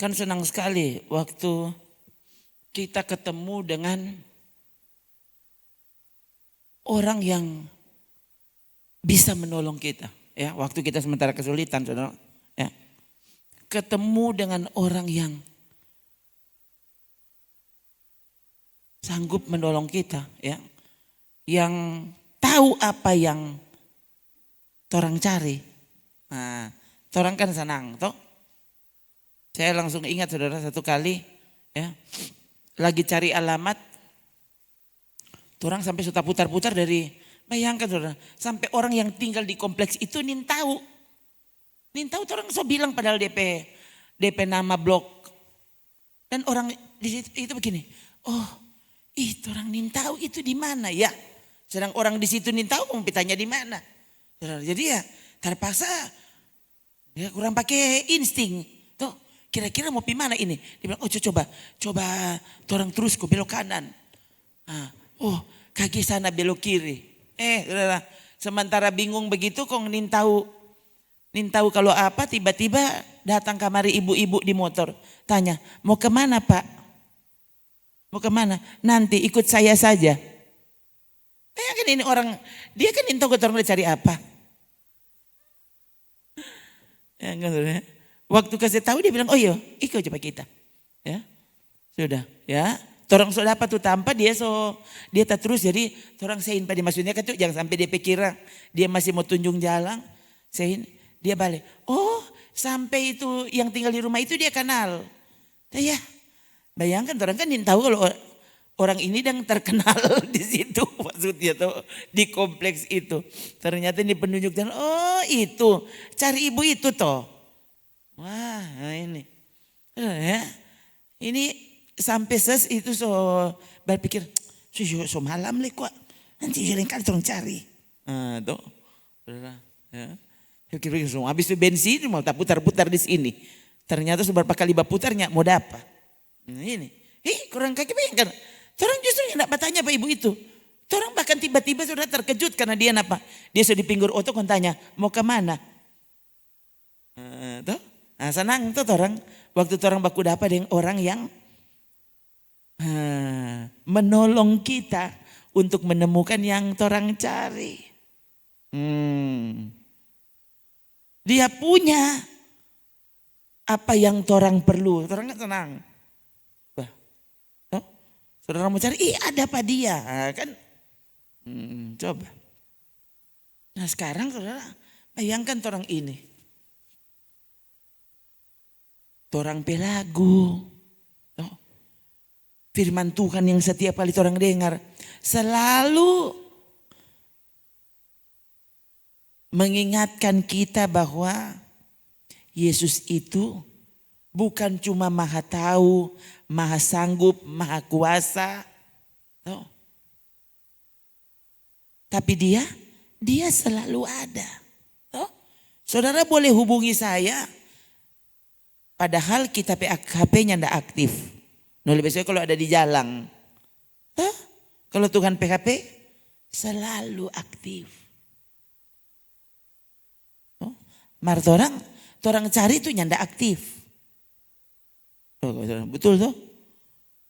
Kan senang sekali waktu kita ketemu dengan orang yang bisa menolong kita. Ya, waktu kita sementara kesulitan, saudara. Ya. Ketemu dengan orang yang sanggup menolong kita. Ya. Yang tahu apa yang torang cari. Nah, torang kan senang, toh. Saya langsung ingat saudara satu kali, ya, lagi cari alamat, torang sampai sudah putar-putar dari, bayangkan saudara, sampai orang yang tinggal di kompleks itu nintau torang so bilang padahal DP nama blok, dan orang di situ itu begini, oh itu orang nintau itu di mana ya, sedang orang di situ nintau mau tanya di mana, saudara. Jadi ya terpaksa ya kurang pakai insting, tuh. Kira-kira mau pi mana ini? Dia bilang, oh coba torang terus ke belok kanan. Nah, oh kaki sana belok kiri. Sementara bingung begitu kok nintau kalau apa, tiba-tiba datang kamari ibu-ibu di motor. Tanya, mau kemana Pak? Mau kemana? Nanti ikut saya saja. Kan ini orang, dia kan nintau ke orang cari apa? Ya kan, waktu kasih tahu dia bilang, oh iya, ikut coba kita. Ya, sudah, ya. Torang sudah dapat tuh tanpa dia tak terus, jadi torang sein pada maksudnya kan tuh jangan sampai dia pikir dia masih mau tunjung jalan, sein dia balik. Oh, sampai itu yang tinggal di rumah itu dia kenal. Ya, bayangkan torang kan tahu kalau orang ini yang terkenal di situ maksudnya tuh di kompleks itu. Ternyata ini penunjuk jalan. Oh, itu cari ibu itu toh. Wah, ini. Ya. Ini sampai itu berpikir, so malam leh kok. Nanti jalan kali tolong cari. Tuh. Ya. Kira-kira habis itu bensin mau tak putar-putar di sini. Ternyata seberapa kali putarnya mau dapat. Nah, ini. Kurang kaki bayangkan. Orang justru yang tidak bertanya Pak Ibu itu. Orang bahkan tiba-tiba sudah terkejut karena dia apa? Dia sudah di pinggir otot kan tanya, mau ke mana? Tuh. Nah, senang tuh orang waktu orang baku dapat dengan orang yang menolong kita untuk menemukan yang orang cari. Dia punya apa yang orang perlu, orang kan senang. Saudara mau cari, ada apa dia, kan? Coba. Nah sekarang saudara bayangkan orang ini. Orang pelagu. Firman Tuhan yang setiap kali orang dengar. Selalu mengingatkan kita bahwa Yesus itu bukan cuma maha tahu, maha sanggup, maha kuasa. Tapi dia selalu ada. Saudara boleh hubungi saya. Padahal kita HP-nya tidak aktif. Lebih biasanya kalau ada di jalan. Kalau Tuhan PHP selalu aktif. Marta orang cari itu nyanda aktif. Betul tuh.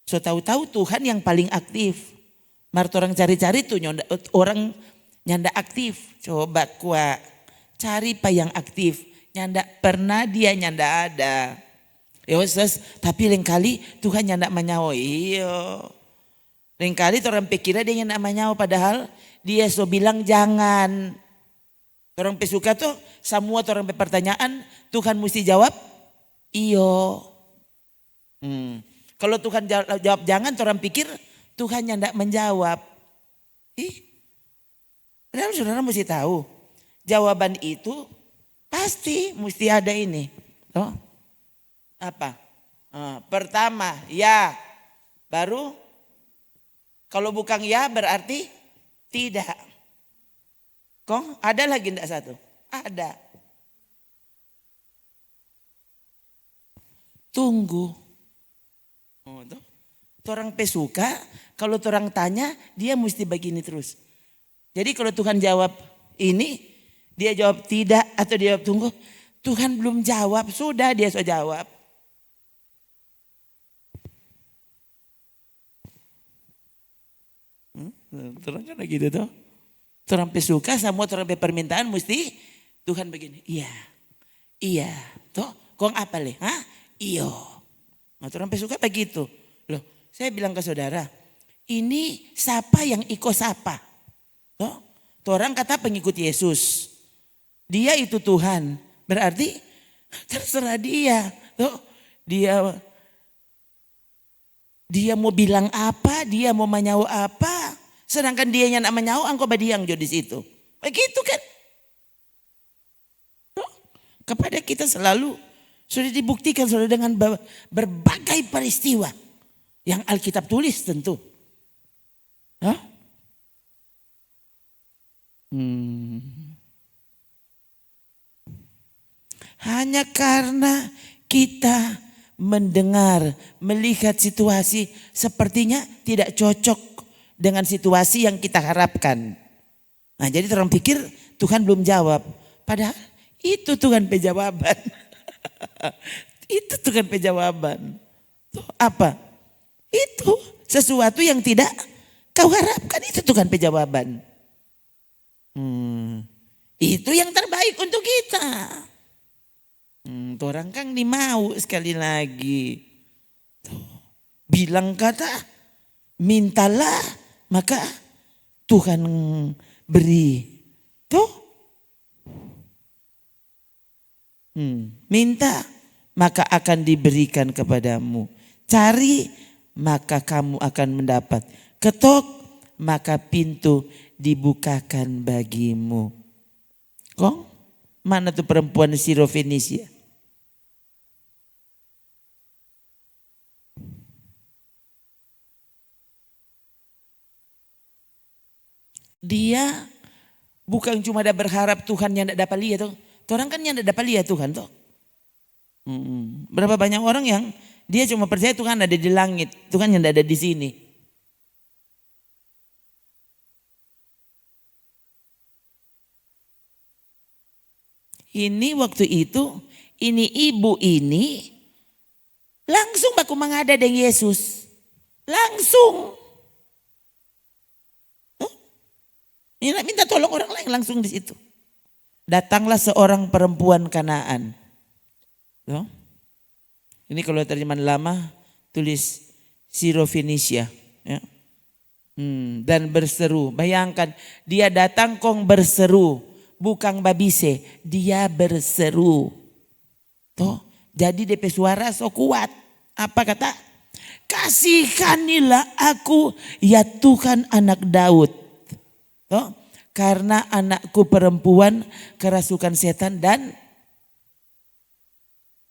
So tahu-tahu Tuhan yang paling aktif. Marta orang cari-cari tuh orang nyanda aktif. Coba cari apa yang aktif. Nyanda pernah dia nyanda ada. Tapi lain kali Tuhan nyanda menyawa. Iyo. Lain kali orang pikirnya dia nyanda menyawa padahal dia so bilang jangan. Orang pesuka tuh semua orang pertanyaan Tuhan mesti jawab iyo. Kalau Tuhan jawab jangan orang pikir Tuhan nyanda menjawab. Padahal saudara mesti tahu jawaban itu pasti mesti ada ini. Apa? Pertama ya, baru kalau bukan ya berarti tidak. Kok ada lagi enggak satu? Ada. Tunggu. Orang pesuka kalau orang tanya dia mesti begini terus. Jadi kalau Tuhan jawab ini, dia jawab tidak atau dia jawab tunggu, Tuhan belum jawab, sudah dia so jawab. Orang kan gitu tuh. Orang suka semua orang permintaan mesti Tuhan begini. Iya. Iya. Tuh, kong apa le? Hah? Iyo. Nah, orang suka begitu. Loh, saya bilang ke saudara, ini siapa yang ikut siapa? Tuh, orang kata pengikut Yesus. Dia itu Tuhan. Berarti terserah dia. Tuh, dia mau bilang apa, dia mau menyau apa. Sedangkan dia yang nak menyau, angko badiang jo di situ. Begitu kan? Kepada kita selalu sudah dibuktikan sudah dengan berbagai peristiwa yang Alkitab tulis tentu. Hanya karena kita mendengar, melihat situasi sepertinya tidak cocok dengan situasi yang kita harapkan. Nah, jadi orang pikir Tuhan belum jawab. Padahal itu Tuhan penjawaban. Itu Tuhan penjawaban. Tuh, apa? Itu sesuatu yang tidak kau harapkan, itu Tuhan penjawaban. Itu yang terbaik untuk kita. Orang kan mau sekali lagi. Tuh, bilang kata, mintalah maka Tuhan beri. Tuh. Minta maka akan diberikan kepadamu. Cari maka kamu akan mendapat. Ketok maka pintu dibukakan bagimu. Kong, mana tuh perempuan Sirofenisia? Dia bukan cuma ada berharap Tuhan yang tidak dapat lihat tuh. Orang kan yang tidak dapat lihat Tuhan tuh. Berapa banyak orang yang dia cuma percaya Tuhan ada di langit, Tuhan yang tidak ada di sini. Ini waktu itu, ini ibu ini langsung baku mengada dengan Yesus. Langsung. Minta tolong orang lain langsung di situ. Datanglah seorang perempuan Kanaan. Ini kalau terjemahan lama tulis Sirofenisia. Ya. Dan berseru. Bayangkan dia datang kong berseru. Bukan babise. Dia berseru. Tuh, jadi DP suara so kuat. Apa kata? Kasihanilah aku ya Tuhan anak Daud. Tuh, karena anakku perempuan kerasukan setan dan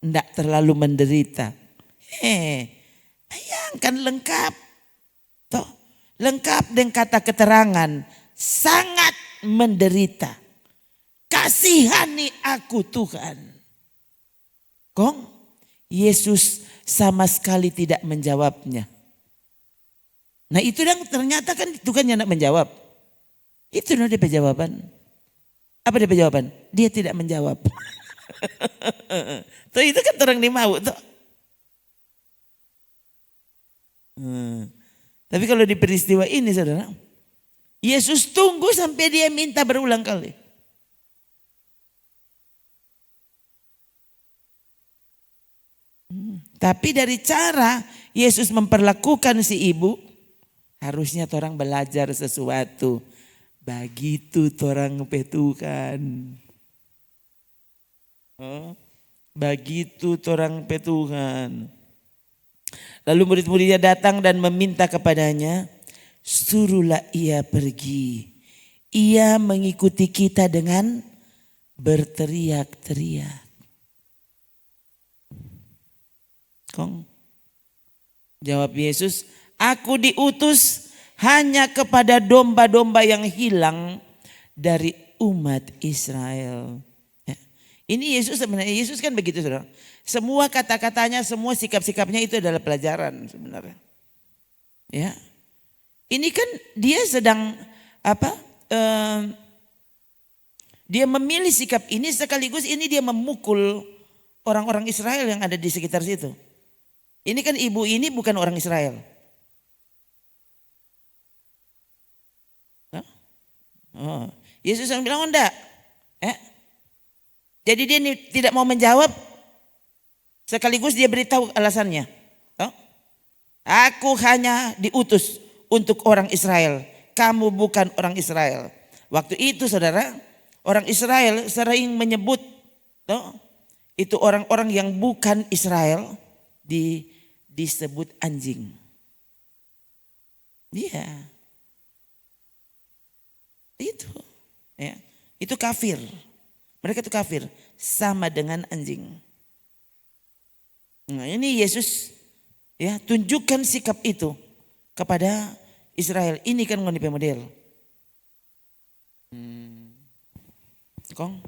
tidak terlalu menderita. Bayangkan lengkap. Tuh, lengkap dengan kata keterangan. Sangat menderita. Kasihani aku Tuhan. Kong, Yesus sama sekali tidak menjawabnya. Nah itu yang ternyata kan Tuhan yang nak menjawab. Itu dia jawaban. Apa dia jawaban? Dia tidak menjawab. Tuh itu kan orang dimau tuh. Tapi kalau di peristiwa ini saudara, Yesus tunggu sampai dia minta berulang kali. Tapi dari cara Yesus memperlakukan si ibu, harusnya orang belajar sesuatu. Begitu orang petukan. Begitu orang petukan. Lalu murid-muridnya datang dan meminta kepadanya, suruhlah ia pergi. Ia mengikuti kita dengan berteriak-teriak. Kong, jawab Yesus, aku diutus hanya kepada domba-domba yang hilang dari umat Israel. Ya. Ini Yesus sebenarnya, Yesus kan begitu saudara. Semua kata-katanya, semua sikap-sikapnya itu adalah pelajaran sebenarnya. Ya, ini kan dia sedang apa? Dia memilih sikap ini sekaligus ini dia memukul orang-orang Israel yang ada di sekitar situ. Ini kan ibu ini bukan orang Israel. Oh, Yesus yang bilang enggak. Jadi dia tidak mau menjawab, sekaligus dia beritahu alasannya. Oh, aku hanya diutus untuk orang Israel. Kamu bukan orang Israel. Waktu itu saudara, orang Israel sering menyebut itu orang-orang yang bukan Israel disebut anjing. Iya. Itu. Ya. Itu kafir. Mereka itu kafir. Sama dengan anjing. Nah ini Yesus ya tunjukkan sikap itu kepada Israel. Ini kan ngoni model. Kong.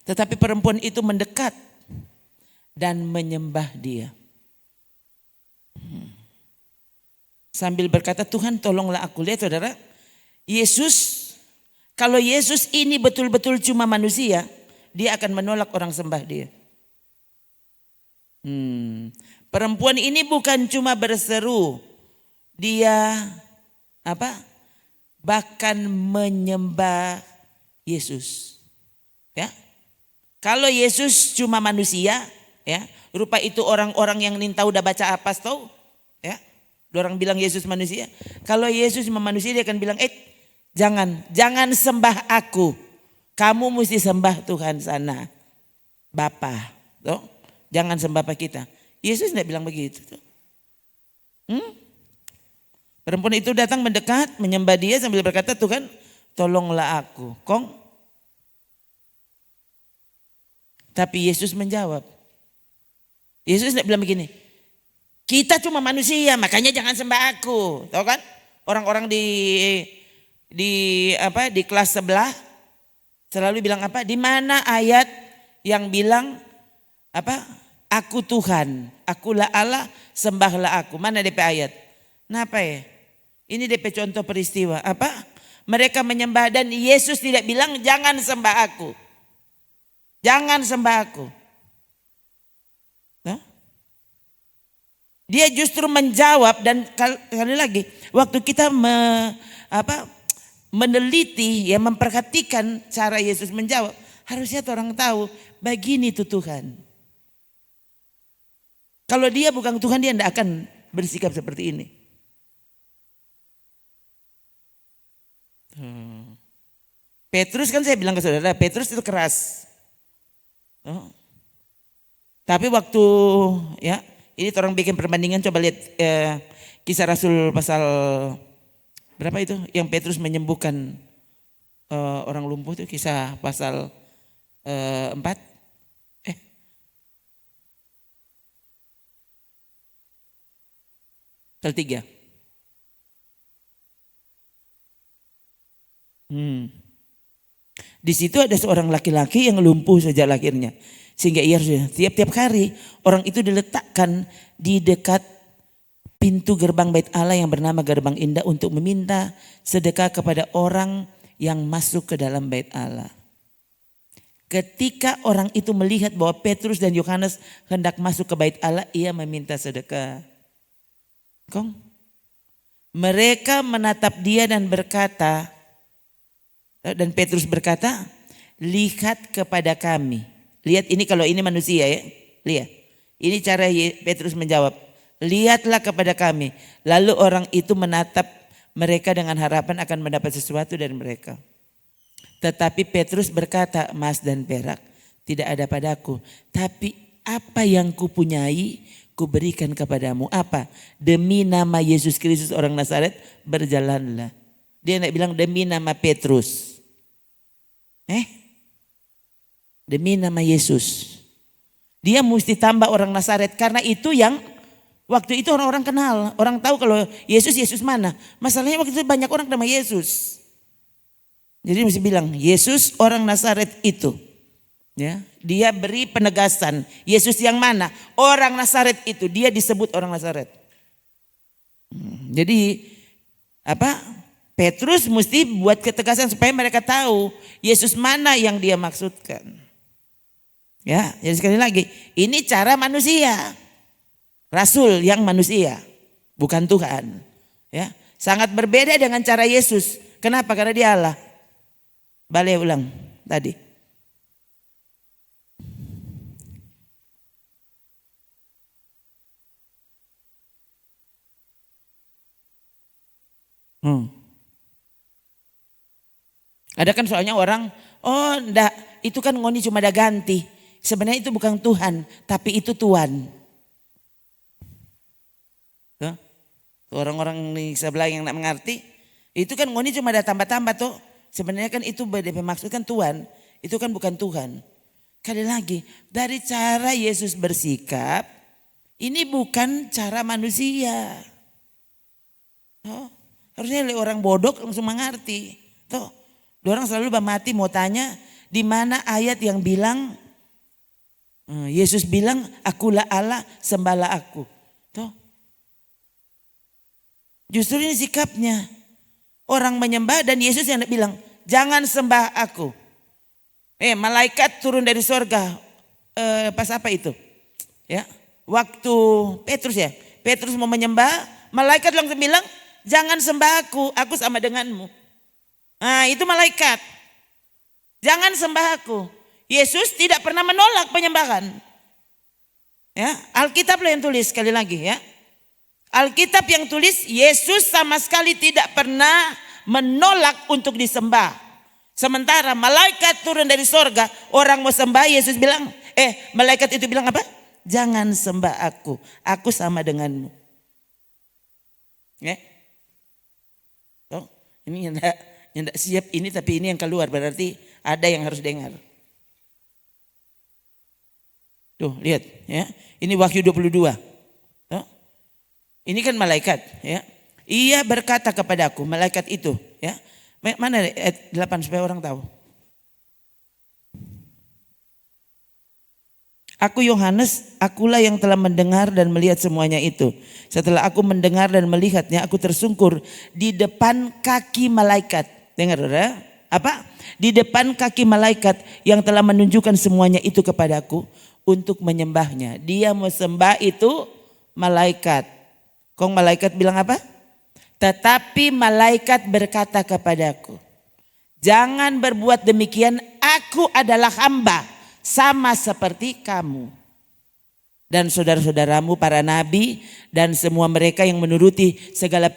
Tetapi perempuan itu mendekat dan menyembah dia. Sambil berkata, Tuhan tolonglah aku. Lihat saudara, Yesus, kalau Yesus ini betul-betul cuma manusia, dia akan menolak orang sembah dia. Perempuan ini bukan cuma berseru, dia bahkan menyembah Yesus. Ya. Kalau Yesus cuma manusia, ya, rupa itu orang-orang yang nintau udah baca apa tahu, ya. Orang bilang Yesus manusia. Kalau Yesus cuma manusia dia akan bilang, jangan sembah aku. Kamu mesti sembah Tuhan sana. Bapa. Tuh. Jangan sembah Bapa kita. Yesus tidak bilang begitu. Tuh. Perempuan itu datang mendekat, menyembah dia sambil berkata, Tuhan tolonglah aku. Kong. Tapi Yesus menjawab. Yesus tidak bilang begini. Kita cuma manusia, makanya jangan sembah aku. Tahu kan? Orang-orang di kelas sebelah selalu bilang apa? Di mana ayat yang bilang apa? Aku Tuhan, akulah Allah, sembahlah aku. Mana DP ayat? Kenapa ya? Ini DP contoh peristiwa. Apa? Mereka menyembah dan Yesus tidak bilang jangan sembah aku. Jangan sembah aku. Nah? Dia justru menjawab dan kali lagi waktu kita meneliti ya memperhatikan cara Yesus menjawab, harusnya orang tahu begini tuh Tuhan. Kalau dia bukan Tuhan dia tidak akan bersikap seperti ini. Petrus kan saya bilang ke saudara, Petrus itu keras. Tapi waktu ya ini orang bikin perbandingan, coba lihat Kisah Rasul pasal berapa itu yang Petrus menyembuhkan orang lumpuh itu, Kisah pasal 4 pasal 3. Di situ ada seorang laki-laki yang lumpuh sejak lahirnya. Sehingga ia tiap-tiap hari orang itu diletakkan di dekat pintu gerbang Bait Allah yang bernama Gerbang Indah untuk meminta sedekah kepada orang yang masuk ke dalam Bait Allah. Ketika orang itu melihat bahwa Petrus dan Yohanes hendak masuk ke Bait Allah, ia meminta sedekah. Mereka menatap dia dan berkata, dan Petrus berkata, lihat kepada kami. Lihat ini kalau ini manusia ya. Lihat. Ini cara Petrus menjawab. Lihatlah kepada kami. Lalu orang itu menatap mereka dengan harapan akan mendapat sesuatu dari mereka. Tetapi Petrus berkata, emas dan perak tidak ada padaku. Tapi apa yang kupunyai kuberikan kepadamu. Apa? Demi nama Yesus Kristus orang Nazaret berjalanlah. Dia tidak bilang demi nama Petrus. Demi nama Yesus. Dia mesti tambah orang Nazaret karena itu yang waktu itu orang-orang kenal. Orang tahu kalau Yesus mana. Masalahnya waktu itu banyak orang nama Yesus. Jadi mesti bilang Yesus orang Nazaret itu. Ya, dia beri penegasan. Yesus yang mana? Orang Nazaret itu. Dia disebut orang Nazaret. Jadi Petrus mesti buat ketegasan supaya mereka tahu Yesus mana yang dia maksudkan. Ya, jadi sekali lagi, ini cara manusia. Rasul yang manusia, bukan Tuhan. Ya, sangat berbeda dengan cara Yesus. Kenapa? Karena dia Allah. Balik ulang tadi. Ada kan soalnya orang, oh enggak, itu kan ngoni cuma ada ganti. Sebenarnya itu bukan Tuhan, tapi itu Tuhan. Tuh, orang-orang di sebelah yang enggak mengerti, itu kan ngoni cuma ada tambah-tambah tuh. Sebenarnya kan itu maksud kan Tuhan, itu kan bukan Tuhan. Kali lagi, dari cara Yesus bersikap, ini bukan cara manusia. Oh, harusnya orang bodoh langsung mengerti. Tuh, orang selalu mati mau tanya di mana ayat yang bilang Yesus bilang akulah Allah, sembahlah aku. Tuh. Justru ini sikapnya. Orang menyembah dan Yesus yang bilang jangan sembah aku. Malaikat turun dari sorga. Pas apa itu? Ya, waktu Petrus ya. Petrus mau menyembah, malaikat langsung bilang jangan sembah aku sama denganmu. Nah itu malaikat. Jangan sembah aku. Yesus tidak pernah menolak penyembahan. Ya, Alkitab yang tulis sekali lagi ya. Alkitab yang tulis Yesus sama sekali tidak pernah menolak untuk disembah. Sementara malaikat turun dari sorga, orang mau sembah, Yesus bilang, malaikat itu bilang apa? Jangan sembah aku sama denganmu. Ya. Oh, ini yang tidak siap ini tapi ini yang keluar berarti ada yang harus dengar. Tuh lihat ya, ini Wahyu 22. Tuh. Ini kan malaikat ya. Ia berkata kepadaku, malaikat itu ya. Mana ayat 8 supaya orang tahu. Aku Yohanes, akulah yang telah mendengar dan melihat semuanya itu. Setelah aku mendengar dan melihatnya, aku tersungkur di depan kaki malaikat. Dengar saudara? Apa? Di depan kaki malaikat yang telah menunjukkan semuanya itu kepadaku untuk menyembahnya. Dia mau sembah itu malaikat. Kong malaikat bilang apa? Tetapi malaikat berkata kepadaku, jangan berbuat demikian, aku adalah hamba sama seperti kamu. Dan saudara-saudaramu para nabi dan semua mereka yang menuruti segala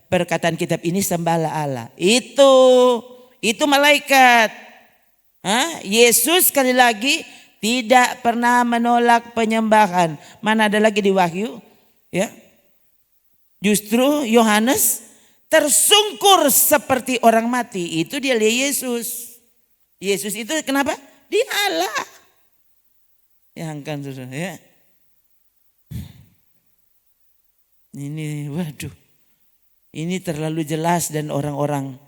perkataan kitab ini sembahlah Allah. Itu malaikat. Yesus sekali lagi tidak pernah menolak penyembahan. Mana ada lagi di Wahyu? Ya. Justru Yohanes tersungkur seperti orang mati. Itu dia lihat Yesus. Yesus itu kenapa? Dia Allah. Ya kan saudara ya. Ini waduh. Ini terlalu jelas dan orang-orang.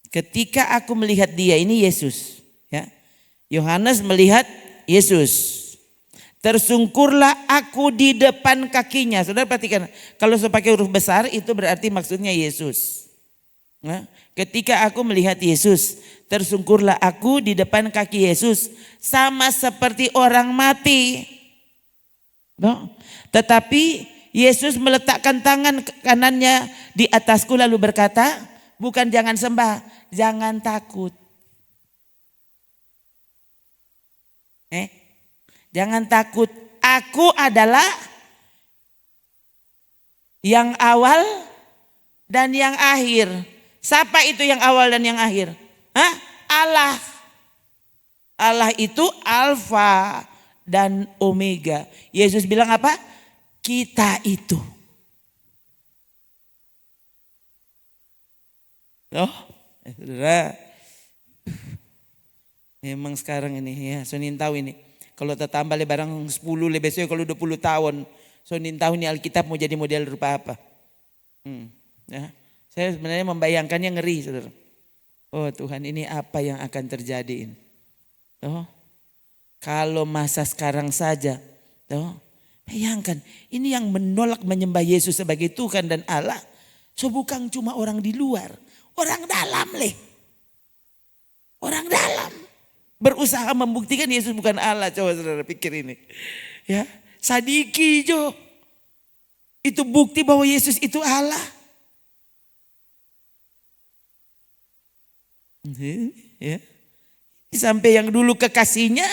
Ketika aku melihat dia, ini Yesus. Ya. Yohanes melihat Yesus. Tersungkurlah aku di depan kakinya. Saudara perhatikan, kalau saya pakai huruf besar itu berarti maksudnya Yesus. Nah, ketika aku melihat Yesus, tersungkurlah aku di depan kaki Yesus sama seperti orang mati. No? Tetapi Yesus meletakkan tangan kanannya di atasku lalu berkata, bukan jangan sembah, jangan takut. Jangan takut, aku adalah yang awal dan yang akhir. Siapa itu yang awal dan yang akhir? Allah. Allah itu Alfa dan Omega. Yesus bilang apa? Kita itu. Saudara. Memang sekarang ini ya, Sonin tahu ini. Kalau tertambah barang 10 besok kalau 20 tahun. Sonin tahu ini Alkitab mau jadi model rupa apa. Ya. Saya sebenarnya membayangkannya ngeri saudara. Oh Tuhan ini apa yang akan terjadi ini. Kalau masa sekarang saja. Bayangkan ini yang menolak menyembah Yesus sebagai Tuhan dan Allah. So bukan cuma orang di luar. Orang dalam Orang dalam. Berusaha membuktikan Yesus bukan Allah. Coba saudara pikir ini. Ya, Sadiki Jo. Itu bukti bahwa Yesus itu Allah. Ya. Sampai yang dulu kekasihnya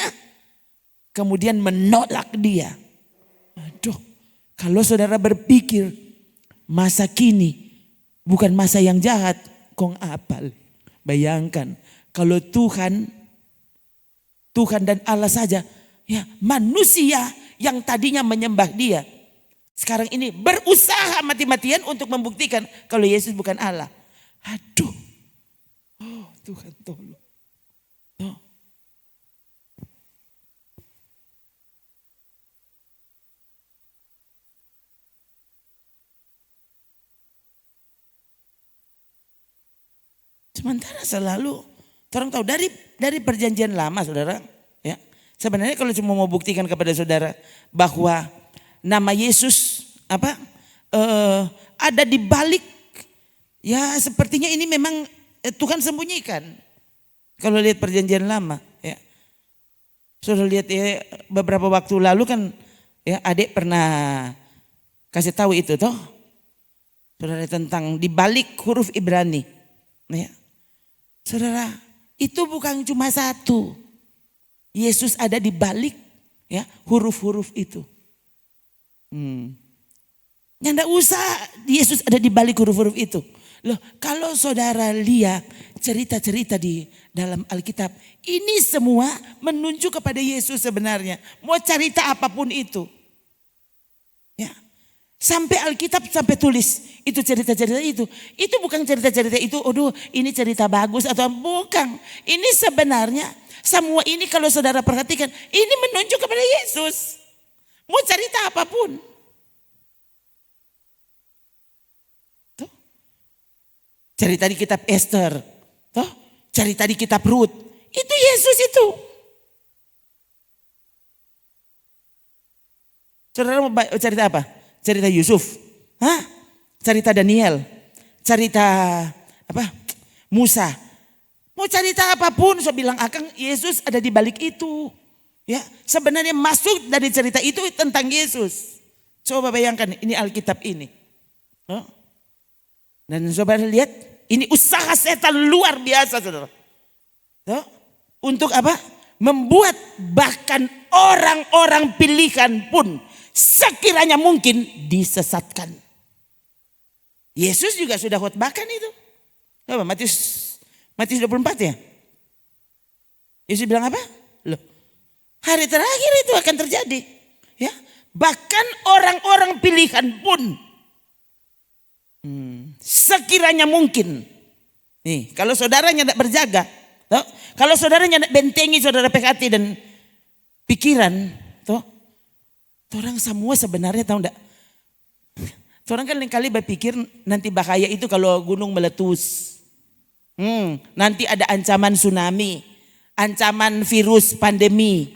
kemudian menolak dia. Aduh, kalau saudara berpikir masa kini bukan masa yang jahat, kong apal. Bayangkan kalau Tuhan dan Allah saja, ya manusia yang tadinya menyembah dia, sekarang ini berusaha mati-matian untuk membuktikan kalau Yesus bukan Allah. Aduh, oh Tuhan tolong. Oh. Sementara selalu orang tahu dari perjanjian lama saudara, ya. Sebenarnya kalau cuma mau buktikan kepada saudara bahwa nama Yesus ada di balik, ya sepertinya ini memang Tuhan sembunyikan. Kalau lihat perjanjian lama, ya. Saudara lihat ya beberapa waktu lalu kan, ya adik pernah kasih tahu itu toh, saudara tentang di balik huruf Ibrani, ya. Saudara, itu bukan cuma satu. Yesus ada di balik, ya, huruf-huruf itu. Nggak usah Yesus ada di balik huruf-huruf itu. Loh, kalau saudara lihat cerita-cerita di dalam Alkitab, ini semua menunjuk kepada Yesus sebenarnya. Mau cerita apapun itu. Ya. Sampai Alkitab sampai tulis itu cerita-cerita itu. Itu bukan cerita-cerita itu, aduh ini cerita bagus atau bukan. Ini sebenarnya semua ini kalau saudara perhatikan, ini menunjuk kepada Yesus. Mau cerita apapun. Tuh. Cerita di kitab Esther. Tuh. Cerita di kitab Rut. Itu Yesus itu. Saudara mau cerita apa? Cerita Yusuf, cerita Daniel, cerita Musa. Mau cerita apapun, saya bilang akan Yesus ada di balik itu. Ya, sebenarnya masuk dari cerita itu tentang Yesus. Coba bayangkan ini Alkitab ini. Dan saudara lihat, ini usaha setan luar biasa, saudara. Untuk apa? Membuat bahkan orang-orang pilihan pun sekiranya mungkin disesatkan. Yesus juga sudah khotbahkan itu. Coba Matius 24 ya. Yesus bilang apa? Loh, hari terakhir itu akan terjadi. Ya, bahkan orang-orang pilihan pun sekiranya mungkin. Nih, kalau saudaranya tidak berjaga, kalau saudaranya tidak bentengi saudara hati dan pikiran, orang semua sebenarnya tahu enggak? Orang kan lain kali berpikir nanti bahaya itu kalau gunung meletus. Nanti ada ancaman tsunami, ancaman virus pandemi.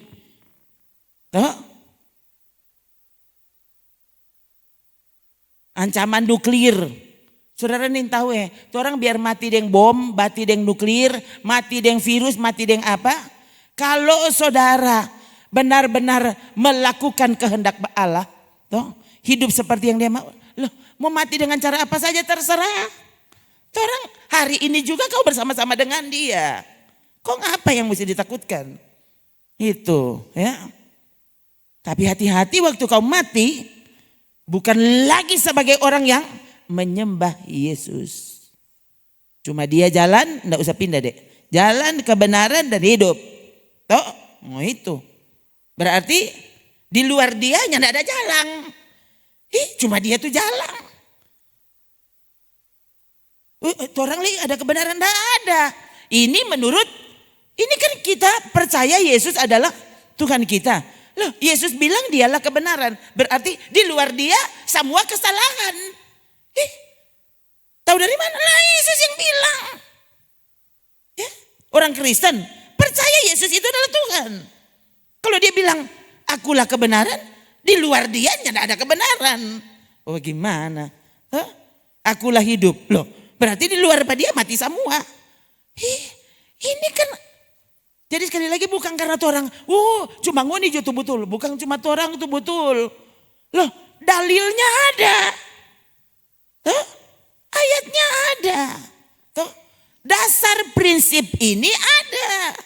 Ancaman nuklir. Saudara nih tahu ya, orang biar mati deng bom, mati deng nuklir, mati deng virus, mati deng apa? Kalau saudara benar-benar melakukan kehendak Allah, hidup seperti yang dia mau. Loh, mau mati dengan cara apa saja terserah. Orang hari ini juga kau bersama-sama dengan dia. Kok apa yang mesti ditakutkan? Itu, ya. Tapi hati-hati waktu kau mati, bukan lagi sebagai orang yang menyembah Yesus. Cuma dia jalan, enggak usah pindah deh. Jalan kebenaran dan hidup. Itu. Berarti di luar dia tidak ada jalan. Cuma dia tuh jalan. Orang lain ada kebenaran, tidak ada. Ini menurut, ini kan kita percaya Yesus adalah Tuhan kita. Loh, Yesus bilang dialah kebenaran. Berarti di luar dia semua kesalahan. Tahu dari mana? Lah Yesus yang bilang. Ya, orang Kristen percaya Yesus itu adalah Tuhan. Kalau dia bilang akulah kebenaran, di luar dia tidak ada kebenaran. Oh gimana? Akulah hidup. Loh, berarti di luar dia mati semua. Ini kan, jadi sekali lagi bukan karena orang, cuma ngoni itu betul. Bukan cuma orang itu betul. Loh, dalilnya ada. Ayatnya ada. Dasar prinsip ini ada.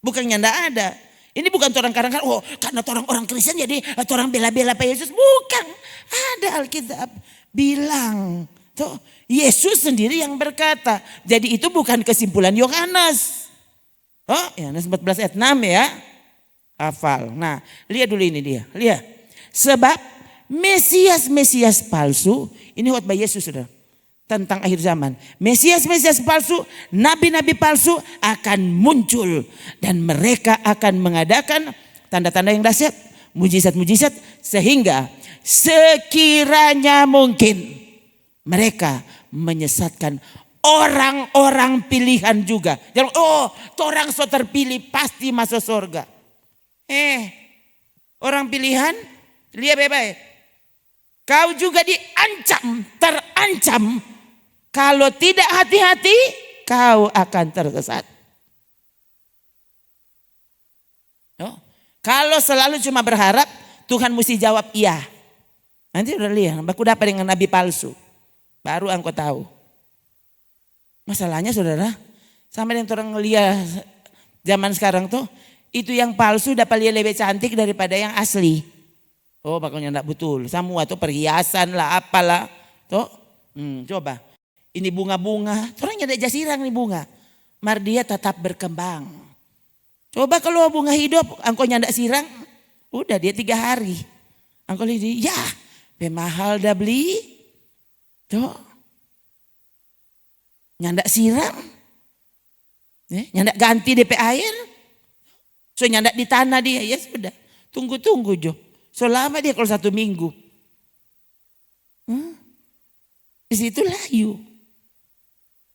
Bukannya enggak ada. Ini bukan orang kadang-kadang, oh karena orang Kristen jadi orang bela-bela Pak Yesus. Bukan. Ada Alkitab bilang. Tuh, Yesus sendiri yang berkata. Jadi itu bukan kesimpulan Yohanes. Oh, Yohanes 14 ayat 6 ya. Hafal. Nah, lihat dulu ini dia. Lihat. Sebab Mesias palsu. Ini khotbah Yesus sudah. Tentang akhir zaman. Mesias palsu, nabi-nabi palsu akan muncul. Dan mereka akan mengadakan tanda-tanda yang dahsyat, mujizat-mujizat. Sehingga sekiranya mungkin mereka menyesatkan orang-orang pilihan juga. Jangan, oh orang so terpilih pasti masuk surga. Orang pilihan, lihat baik-baik. Kau juga terancam. Kalau tidak hati-hati, kau akan tersesat. Kalau selalu cuma berharap, Tuhan mesti jawab iya. Nanti udah lihat, baku dapat dengan nabi palsu. Baru engkau tahu. Masalahnya saudara, sama dengan orang lihat zaman sekarang tuh, itu yang palsu dapat lihat lebih cantik daripada yang asli. Oh pokoknya enggak betul. Semua tuh perhiasan lah, apalah. Tuh, coba. Ini bunga-bunga, orangnya ada jasirang nih bunga. Mar dia tetap berkembang. Coba kalau bunga hidup, engkau nyandak sirang, udah dia 3 hari. Engkau lihat, ya pemahal dah beli. Tuh, nyandak sirang, nyandak ganti DP air. So nyandak di tanah dia, ya sudah. Tunggu Jo. Selama dia kalau 1 minggu. Di situ layu.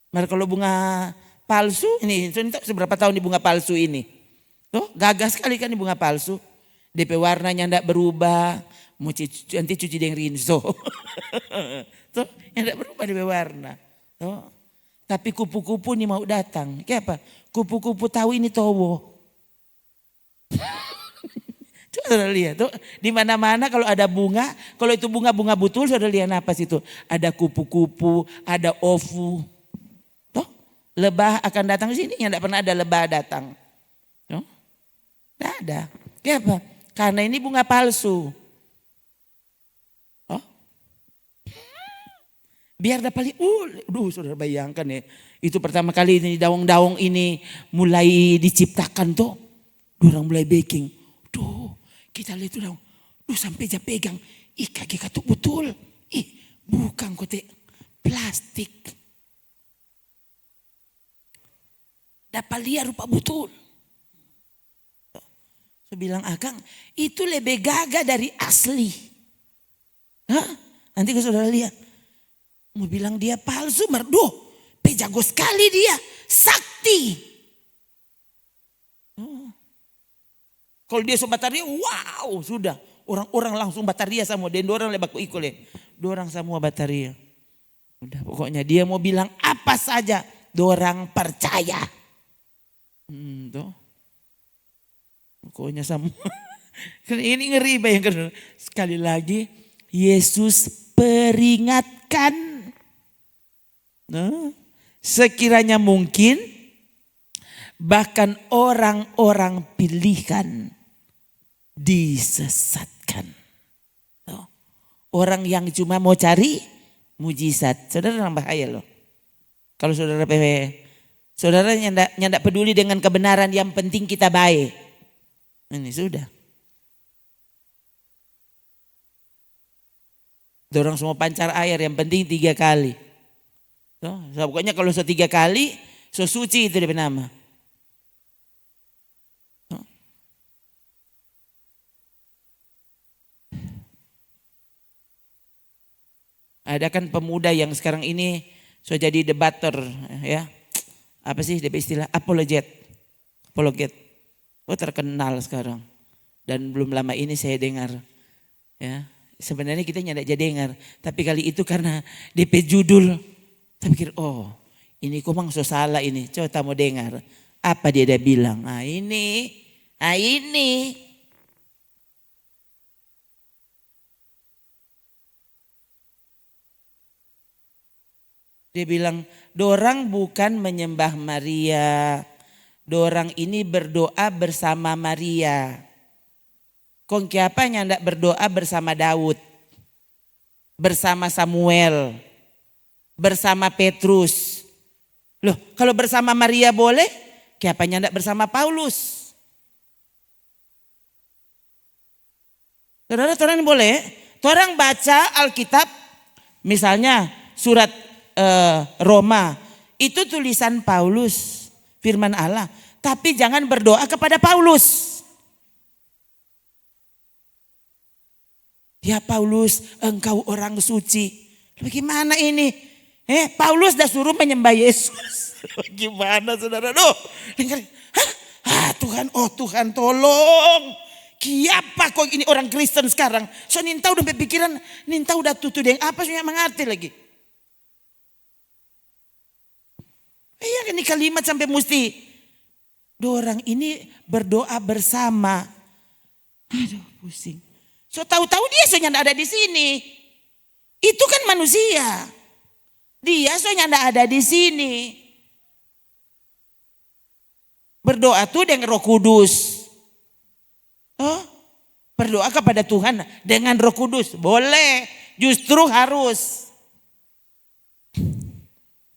Maka kalau bunga palsu ini seberapa tahun di bunga palsu ini. Tuh gagah sekali kan di bunga palsu. DP warnanya enggak berubah. Nanti cuci dengan rinso. Tuh enggak berubah DP warna. Tuh. Tapi kupu-kupu ini mau datang. Kayak apa? Kupu-kupu tahu ini towo. Saudara lihat tuh di mana-mana kalau ada bunga, kalau itu bunga-bunga betul saudara lihat apa situ? Ada kupu-kupu, ada ovu. Lebah akan datang ke sini, yang tidak pernah ada lebah datang. Tidak ada. Kenapa? Karena ini bunga palsu. Biar dapat saudara bayangkan ya. Itu pertama kali ini daun-daun ini mulai diciptakan tuh. Orang mulai baking. Kita lihat tuh daun. Sampai dia pegang. Kaki katuk betul. Bukan kote plastik. Dapat lihat rupa betul. Saya bilang Akang itu lebih gagah dari asli. Nanti kalau saudara lihat. Mau bilang dia palsu merdu. Pejago sekali dia. Sakti. Kalau dia so bataria wow sudah. Orang-orang langsung bataria semua. Dan orang lebaku ikut le. Dorang semua bataria. Udah pokoknya dia mau bilang apa saja. Dorang percaya. Tuh. Pokoknya semua. Ini ngeri bayangkan. Sekali lagi Yesus peringatkan. Sekiranya mungkin bahkan orang-orang pilihan disesatkan. Orang yang cuma mau cari mujizat. Saudara orang bahaya loh. Kalau saudara saudara nyandak peduli dengan kebenaran, yang penting kita baik. Ini sudah. Dorang semua pancar air, yang penting 3 kali. So, pokoknya kalau 3 kali, so suci itu dia nama. Ada kan pemuda yang sekarang ini so jadi debater ya. Apa sih istilah apologet. Oh terkenal sekarang. Dan belum lama ini saya dengar ya. Sebenarnya kita nyadak jadi dengar, tapi kali itu karena DP judul saya pikir oh ini kok mang so salah ini. Coba mau dengar apa dia bilang. Ini. Dia bilang, dorang bukan menyembah Maria. Dorang ini berdoa bersama Maria. Kong kiapa nyandak berdoa bersama Daud. Bersama Samuel. Bersama Petrus. Loh, kalau bersama Maria boleh, kiapa nyandak bersama Paulus? Saudara, orang boleh. Orang baca Alkitab, misalnya surat Roma, itu tulisan Paulus, firman Allah. Tapi jangan berdoa kepada Paulus. Ya Paulus, engkau orang suci. Bagaimana ini? Paulus dah suruh menyembah Yesus. Gimana saudara? Tuhan, oh Tuhan tolong. Kiapa kok ini orang Kristen sekarang? So nintau udah berpikiran, nintau udah tutu deng apa sih yang mengerti lagi? Iya ini kalimat sampai mesti dorang ini berdoa bersama. Aduh pusing. So tahu-tahu dia soalnya ada di sini. Itu kan manusia. Dia soalnya ada di sini. Berdoa tuh dengan Roh Kudus. Oh, berdoa kepada Tuhan dengan Roh Kudus. Boleh, justru harus.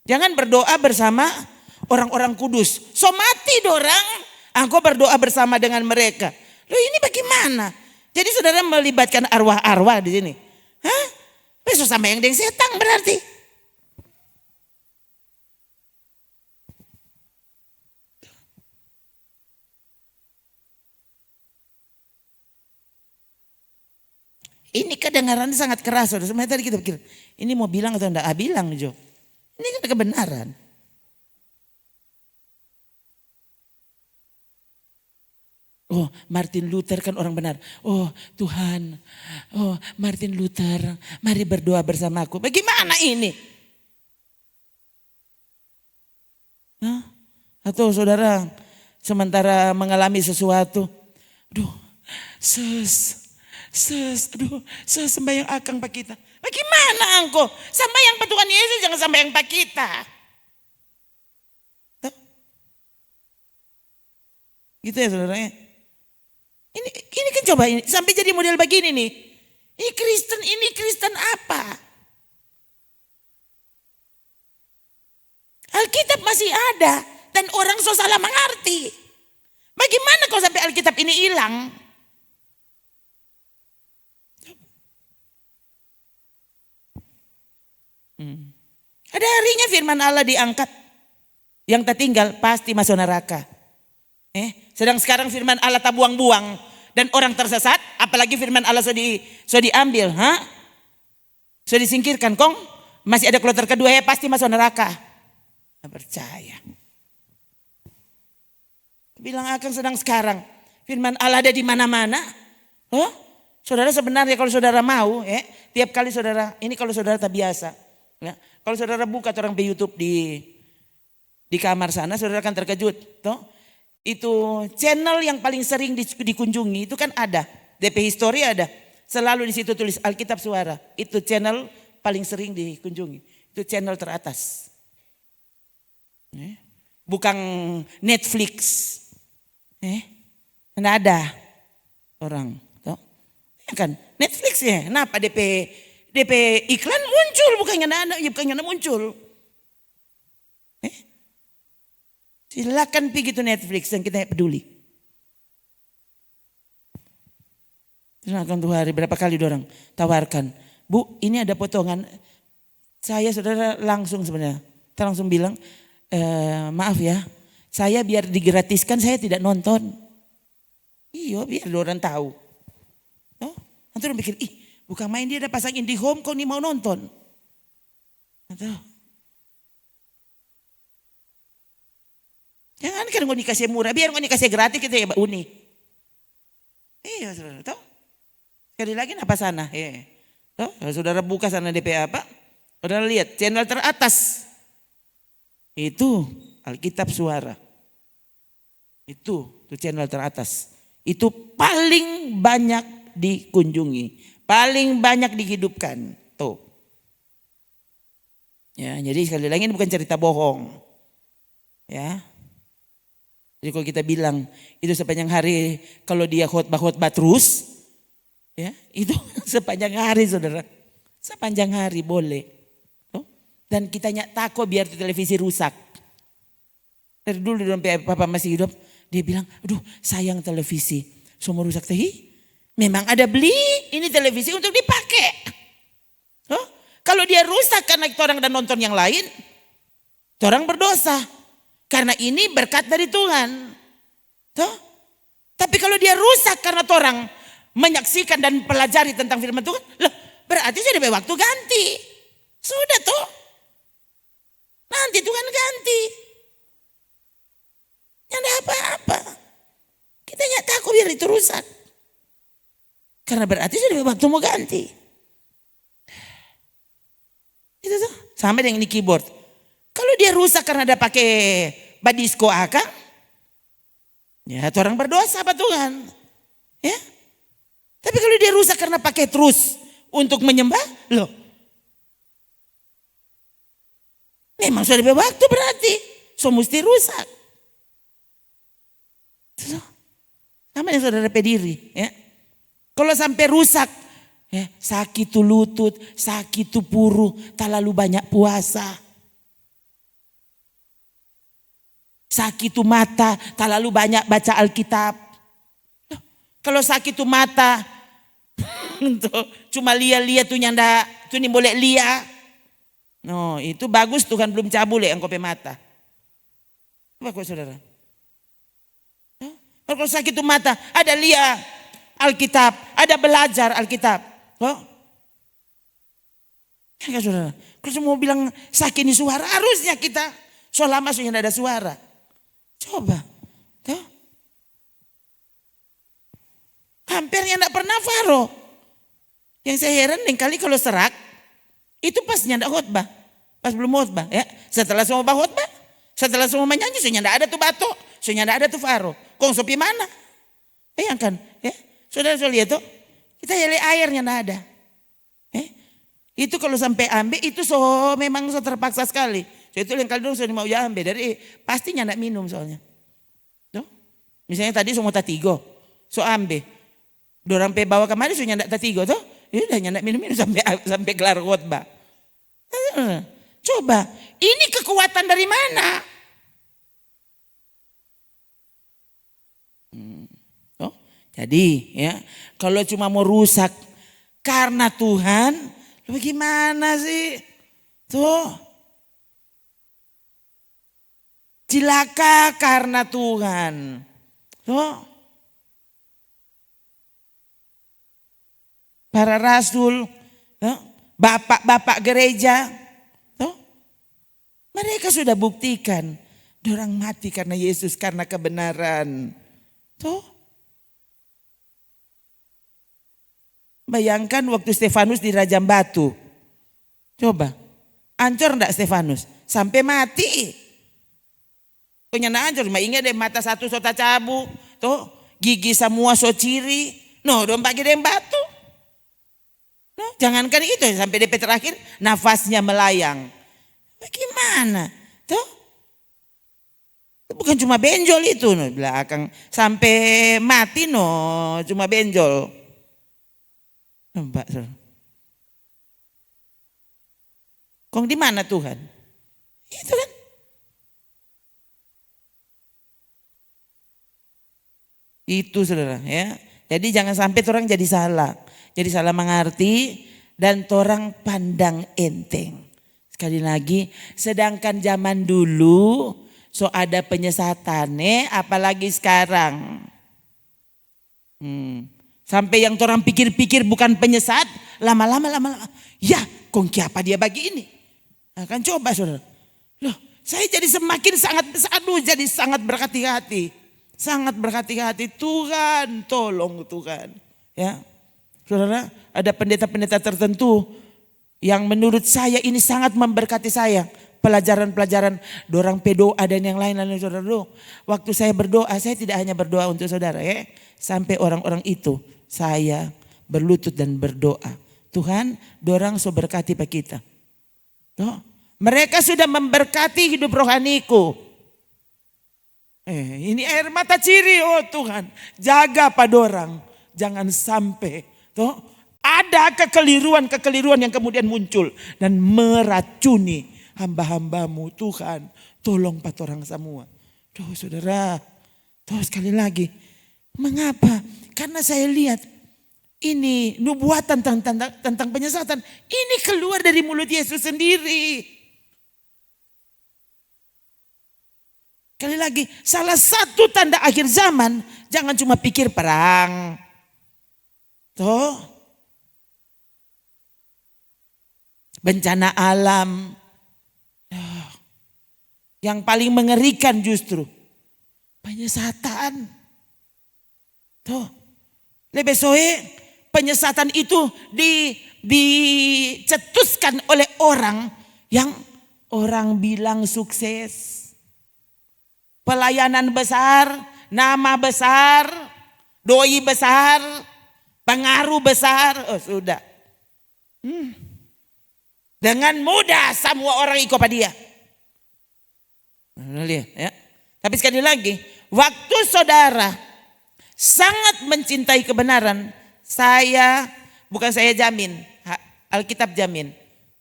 Jangan berdoa bersama orang-orang kudus. So mati dorang, engkau berdoa bersama dengan mereka. Loh ini bagaimana? Jadi saudara melibatkan arwah-arwah di sini. Hah? Besok sama yang dengan setan berarti. Ini kedengarannya sangat keras. Sebenarnya tadi kita pikir, ini mau bilang atau enggak? Bilang Jo. Ini kan kebenaran. Oh Martin Luther kan orang benar. Oh Tuhan, oh Martin Luther, mari berdoa bersamaku. Bagaimana ini? Hah? Atau saudara sementara mengalami sesuatu. Aduh, aduh, sembahyang akang pak kita. Bagaimana engkau? Sembahyang pak Tuhan Yesus, jangan sembahyang pak kita. Tuh. Gitu ya saudara. Ini kan coba ini sampai jadi model begini nih. Ini Kristen apa? Alkitab masih ada dan orang so salah mengerti. Bagaimana kalau sampai Alkitab ini hilang? Ada harinya firman Allah diangkat. Yang tertinggal pasti masuk neraka. Sedang sekarang firman Allah tak buang-buang dan orang tersesat, apalagi firman Allah sudah diambil, sudah disingkirkan, kong masih ada kloter kedua pasti masuk neraka. Nggak percaya. Bilang akan sedang sekarang firman Allah ada di mana-mana. Oh, saudara sebenarnya kalau saudara mau, tiap kali saudara ini kalau saudara tak biasa, kalau saudara buka orang di YouTube di kamar sana, saudara akan terkejut, toh. Itu channel yang paling sering dikunjungi itu kan ada. DP History ada. Selalu di situ tulis Alkitab Suara. Itu channel paling sering dikunjungi. Itu channel teratas. Bukan Netflix. Tidak ada orang. Ya kan Netflix ya. Kenapa DP iklan muncul bukannya muncul. Silakan pergi ke Netflix dan kita peduli. Silakan tuh hari berapa kali orang tawarkan. Bu ini ada potongan. Saya saudara langsung sebenarnya. Kita langsung bilang maaf ya. Saya biar digratiskan saya tidak nonton. Iya biar orang tahu. Oh, nanti orang pikir bukan main dia ada pasang IndiHome kok nih mau nonton. Atau jangan kan mau dikasih murah, biar mau dikasih gratis kita ya Uni. Iya saudara, tahu? Sekali lagi apa sana? Tahu? Kalau saudara buka sana DP apa? Saudara lihat channel teratas. Itu Alkitab Suara. Itu channel teratas. Itu paling banyak dikunjungi, paling banyak dihidupkan. Tuh. Ya, jadi sekali lagi ini bukan cerita bohong. Ya. Jadi kalau kita bilang itu sepanjang hari kalau dia khotbah terus, ya itu sepanjang hari saudara. Sepanjang hari boleh. Dan kita takut biar televisi rusak. Dari dulu sampai papa masih hidup, dia bilang, aduh sayang televisi. Semua rusak. Memang ada beli ini televisi untuk dipakai. Kalau dia rusak karena orang dan nonton yang lain, orang berdosa. Karena ini berkat dari Tuhan. Tapi kalau dia rusak karena orang menyaksikan dan pelajari tentang firman Tuhan, loh, berarti sudah waktu ganti. Sudah tuh. Nanti Tuhan ganti. Tidak ada apa-apa. Kita takut biar itu rusak. Karena berarti sudah waktu mau ganti. Itu tuh. Sama dengan ini keyboard. Kalau dia rusak karena ada pakai badisko akang, ya itu orang berdosa apa Tuhan. Ya. Tapi kalau dia rusak karena pakai terus untuk menyembah, loh. Memang sudah waktu berarti. So mesti rusak. Sama yang saudara pediri. Ya. Kalau sampai rusak, ya, sakit tuh lutut, sakit tuh puru, terlalu banyak puasa. Sakit tuh mata, terlalu banyak baca Alkitab. Kalau sakit tuh mata, cuma lihat tuh nyanda, tuh nih boleh lihat. No, itu bagus Tuhan belum cabul yang kopi mata. Bagus saudara. Kalau sakit tuh mata, ada lihat Alkitab, ada belajar Alkitab. Enggak saudara. Kalau semua bilang sakit ini suara, harusnya kita selama sudah ada suara. Coba. Hampirnya enggak pernah faro. Yang saya heran kali kalau serak, itu pas nyanda khotbah. Pas belum khotbah. Ya. Setelah semua khotbah, setelah semua menyanyi, sudah nyanda ada tuh bato. Sudah nyanda ada tuh faro. Kong sopi mana? Bayangkan. Ya. Saudara lihat tuh. Kita yale airnya enggak ada. Itu kalau sampai ambil itu memang terpaksa sekali. So itu yang kali dulu sudah mau ambil dari pastinya enggak minum soalnya. Tuh. Misalnya tadi semua tatigo. So ambil. Dorang pe bawa kemari sudah nyandak tatigo tuh. Ya udah nyandak minum sampai kelar khotbah. Coba, ini kekuatan dari mana? Jadi ya, kalau cuma mau rusak karena Tuhan, bagaimana sih? Tuh. Cilaka karena Tuhan. Tuh. Para rasul, bapak-bapak gereja, tuh. Mereka sudah buktikan. Dorang mati karena Yesus, karena kebenaran. Tuh. Bayangkan waktu Stefanus dirajam batu. Coba, hancur enggak Stefanus? Sampai mati. Punya hancur, cuma ingat deh mata satu sota cabu, tuh gigi semua so ciri, no dong pakai dem batu. No, jangankan itu sampai DP terakhir nafasnya melayang. Bagaimana? Tuh, bukan cuma benjol itu, no belakang sampai mati no, cuma benjol. Mbak, kong di mana Tuhan? Itu kan. Itu saudara ya. Jadi jangan sampai orang jadi salah. Jadi salah mengerti dan orang pandang enteng. Sekali lagi, sedangkan zaman dulu so ada penyesatan apalagi sekarang. Sampai yang orang pikir-pikir bukan penyesat, lama-lama ya kong apa dia bagi ini. Nah, kan coba saudara. Loh, saya jadi semakin jadi sangat berhati-hati. Sangat berhati-hati, Tuhan tolong Tuhan. Ya, saudara, ada pendeta-pendeta tertentu yang menurut saya ini sangat memberkati saya. Pelajaran-pelajaran dorang pedoa dan yang lain-lain saudara. Waktu saya berdoa, saya tidak hanya berdoa untuk saudara ya. Sampai orang-orang itu saya berlutut dan berdoa. Tuhan, dorang so berkati pak kita. Tuh, Mereka sudah memberkati hidup rohaniku. Ini air mata ciri, oh Tuhan. Jaga pada orang. Jangan sampai ada kekeliruan yang kemudian muncul. Dan meracuni hamba-hambamu. Tuhan, tolong pada orang semua. Tuh saudara, sekali lagi. Mengapa? Karena saya lihat ini nubuatan tentang penyesatan. Ini keluar dari mulut Yesus sendiri. Sekali lagi, salah satu tanda akhir zaman, jangan cuma pikir perang. Bencana alam. Yang paling mengerikan justru penyesatan. Lebih soe penyesatan itu dicetuskan oleh orang yang orang bilang sukses. Pelayanan besar, nama besar, doi besar, pengaruh besar. Oh sudah. Dengan mudah semua orang ikut pada dia. Lihat ya. Tapi sekali lagi, waktu saudara sangat mencintai kebenaran, bukan saya jamin, Alkitab jamin,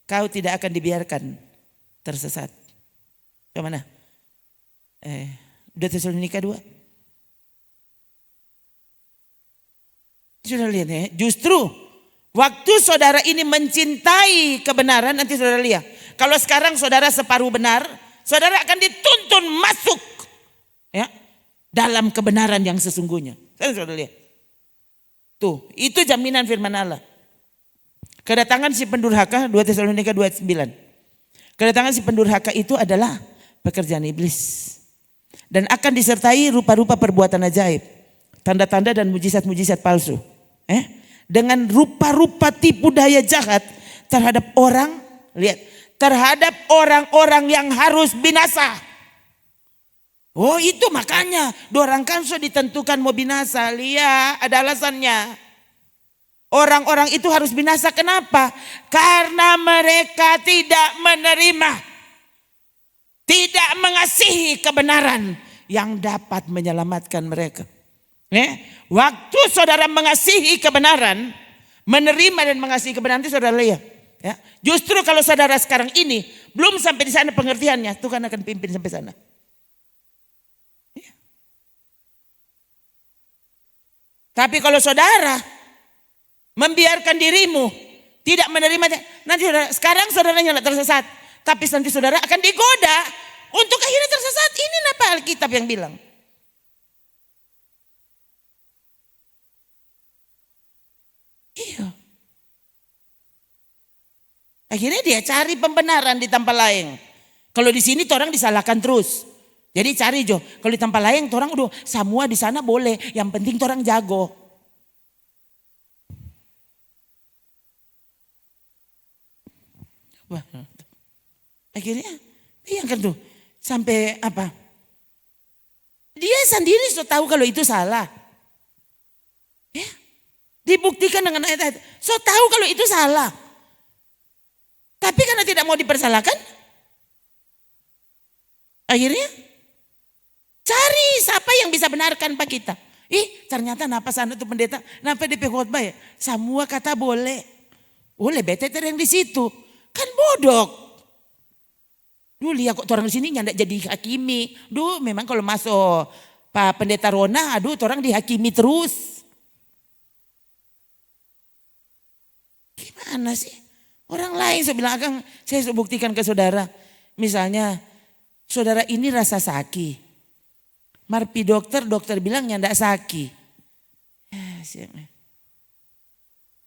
kau tidak akan dibiarkan tersesat. Kemana? 2 Tesalonika 2. Sudah lihat ya, justru waktu saudara ini mencintai kebenaran, nanti saudara lihat. Kalau sekarang saudara separuh benar, saudara akan dituntun masuk ya dalam kebenaran yang sesungguhnya. Saudara lihat. Tuh, itu jaminan firman Allah. Kedatangan si pendurhaka 2 Tesalonika 2:9. Kedatangan si pendurhaka itu adalah pekerjaan iblis. Dan akan disertai rupa-rupa perbuatan ajaib, tanda-tanda dan mujizat-mujizat palsu. Dengan rupa-rupa tipu daya jahat terhadap orang, lihat, terhadap orang-orang yang harus binasa. Oh itu makanya dorang kan sudah ditentukan mau binasa. Lihat ada alasannya. Orang-orang itu harus binasa, kenapa? Karena mereka tidak menerima, tidak mengasihi kebenaran yang dapat menyelamatkan mereka. Waktu saudara mengasihi kebenaran, menerima dan mengasihi kebenaran itu saudara lihat. Ya, justru kalau saudara sekarang ini belum sampai di sana pengertiannya, Tuhan akan pimpin sampai sana. Ya. Tapi kalau saudara membiarkan dirimu tidak menerima, nanti sekarang saudaranya tidak tersesat. Tapi nanti saudara akan digoda untuk akhirnya tersesat. Ini apa Alkitab yang bilang? Iya. Akhirnya dia cari pembenaran di tempat lain. Kalau di sini orang disalahkan terus. Jadi cari Jo. Kalau di tempat lain orang udah semua di sana boleh. Yang penting orang jago. Wah. Akhirnya bayangkan tuh sampai apa? Dia sendiri sudah tahu kalau itu salah. Ya, dibuktikan dengan ayat-ayat. So tahu kalau itu salah. Tapi karena tidak mau dipersalahkan, akhirnya cari siapa yang bisa benarkan Pak kita. Ternyata napa sana tuh pendeta, napa DP khotbah ya? Semua kata boleh. Boleh beteter yang di situ. Kan bodoh. Duh lihat kok orang di sini nyandak jadi hakimi. Duh memang kalau masuk Pak Pendeta Rona, orang dihakimi terus. Gimana sih? Orang lain saya bilang, Akang, saya buktikan ke saudara. Misalnya saudara ini rasa sakit. Marpi dokter bilang nyandak sakit.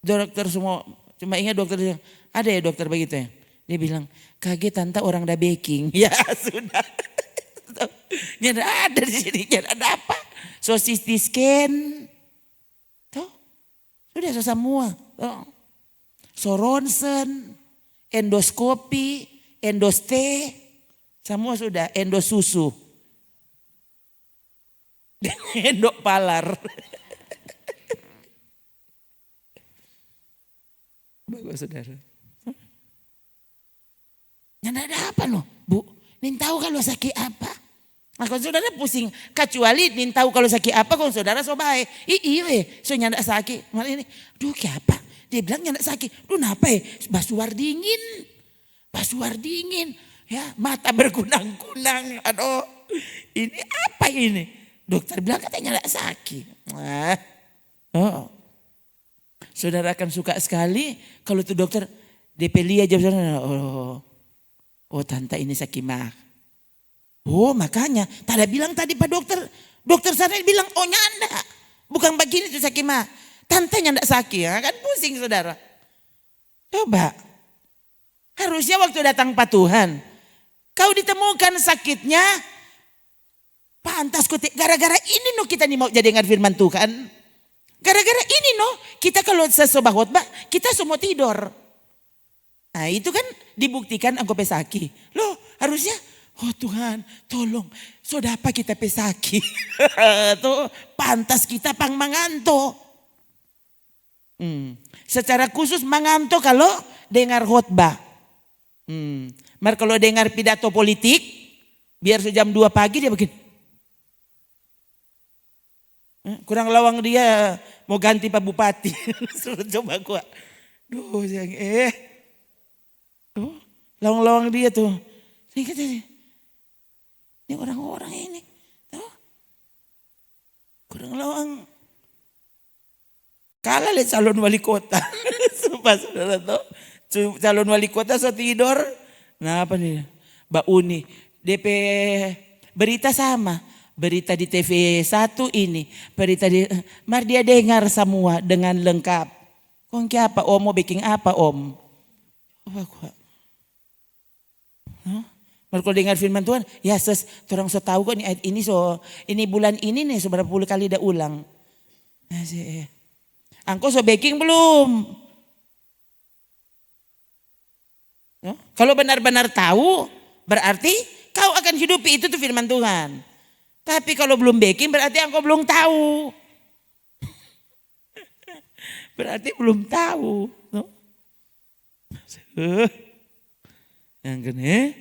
Dokter semua, cuma ingat dokter bilang, ada ya dokter begitu ya. Dia bilang, kaget tante orang dah baking. Ya sudah. Nyandak ada di sini, nyandak ada apa? Sosis di scan. Tuh, sudah semua. Tuh. Soronsen, endoskopi, endoste, semua sudah, endosusu. Endok palar. Bagus saudara. Nyanda ada apa loh, Bu? Nin tahu kalau sakit apa? Nah, kalau saudara pusing, kecuali nin tahu kalau sakit apa, kalau saudara so baik. Iya, so nyanda sakit. Malah ini, duh apa? Dia bilang nyanda sakit. Duh napa basuar dingin. Basuar dingin. Ya, mata berkunang-kunang. Aduh, ini apa ini? Dokter bilang katanya nyanda sakit. Nah, oh. Saudara akan suka sekali kalau tuh dokter DP aja saudara. Oh tante ini sakit mah. Oh makanya, tadi bilang tadi Pak Dokter. Dokter sana bilang, oh nyanda. Bukan begini tuh sakit mah. Tante nyanda sakit, ya kan pusing saudara. Coba. Harusnya waktu datang Pak Tuhan. Kau ditemukan sakitnya. Pantas kutik. Gara-gara ini no kita nih mau jadi dengar firman Tuhan. Gara-gara ini no. Kita kalau sesobah khotbah, kita semua tidur. Nah itu kan dibuktikan angko pesaki. Loh harusnya, oh Tuhan tolong. Sudah apa kita pesaki. Tuh pantas kita pang manganto. Secara khusus manganto kalau dengar khotbah. Mar kalau dengar pidato politik. Biar sejam 2 pagi dia begini. Kurang lawang dia mau ganti Pak Bupati. Suruh coba gua. Duh sayang tuh, lawang-lawang dia tuh. Ini orang-orang ini. Tuh. Kurang lawang. Kalah lihat calon wali kota. Sumpah saudara tuh. Calon wali kota so tidur. Nah apa nih? Mbak Uni. DP berita sama. Berita di TV 1 ini. Berita di. Mar dia dengar semua dengan lengkap. Kong apa om mau bikin apa om? Coba gua. Kalau dengar firman Tuhan, ya orang so tahu kok ini bulan ini nih seberapa puluh kali dah ulang. Angko so baking belum? Kalau benar-benar tahu, berarti kau akan hidupi itu tuh firman Tuhan. Tapi kalau belum baking berarti angko belum tahu. Berarti belum tahu. Yang gini,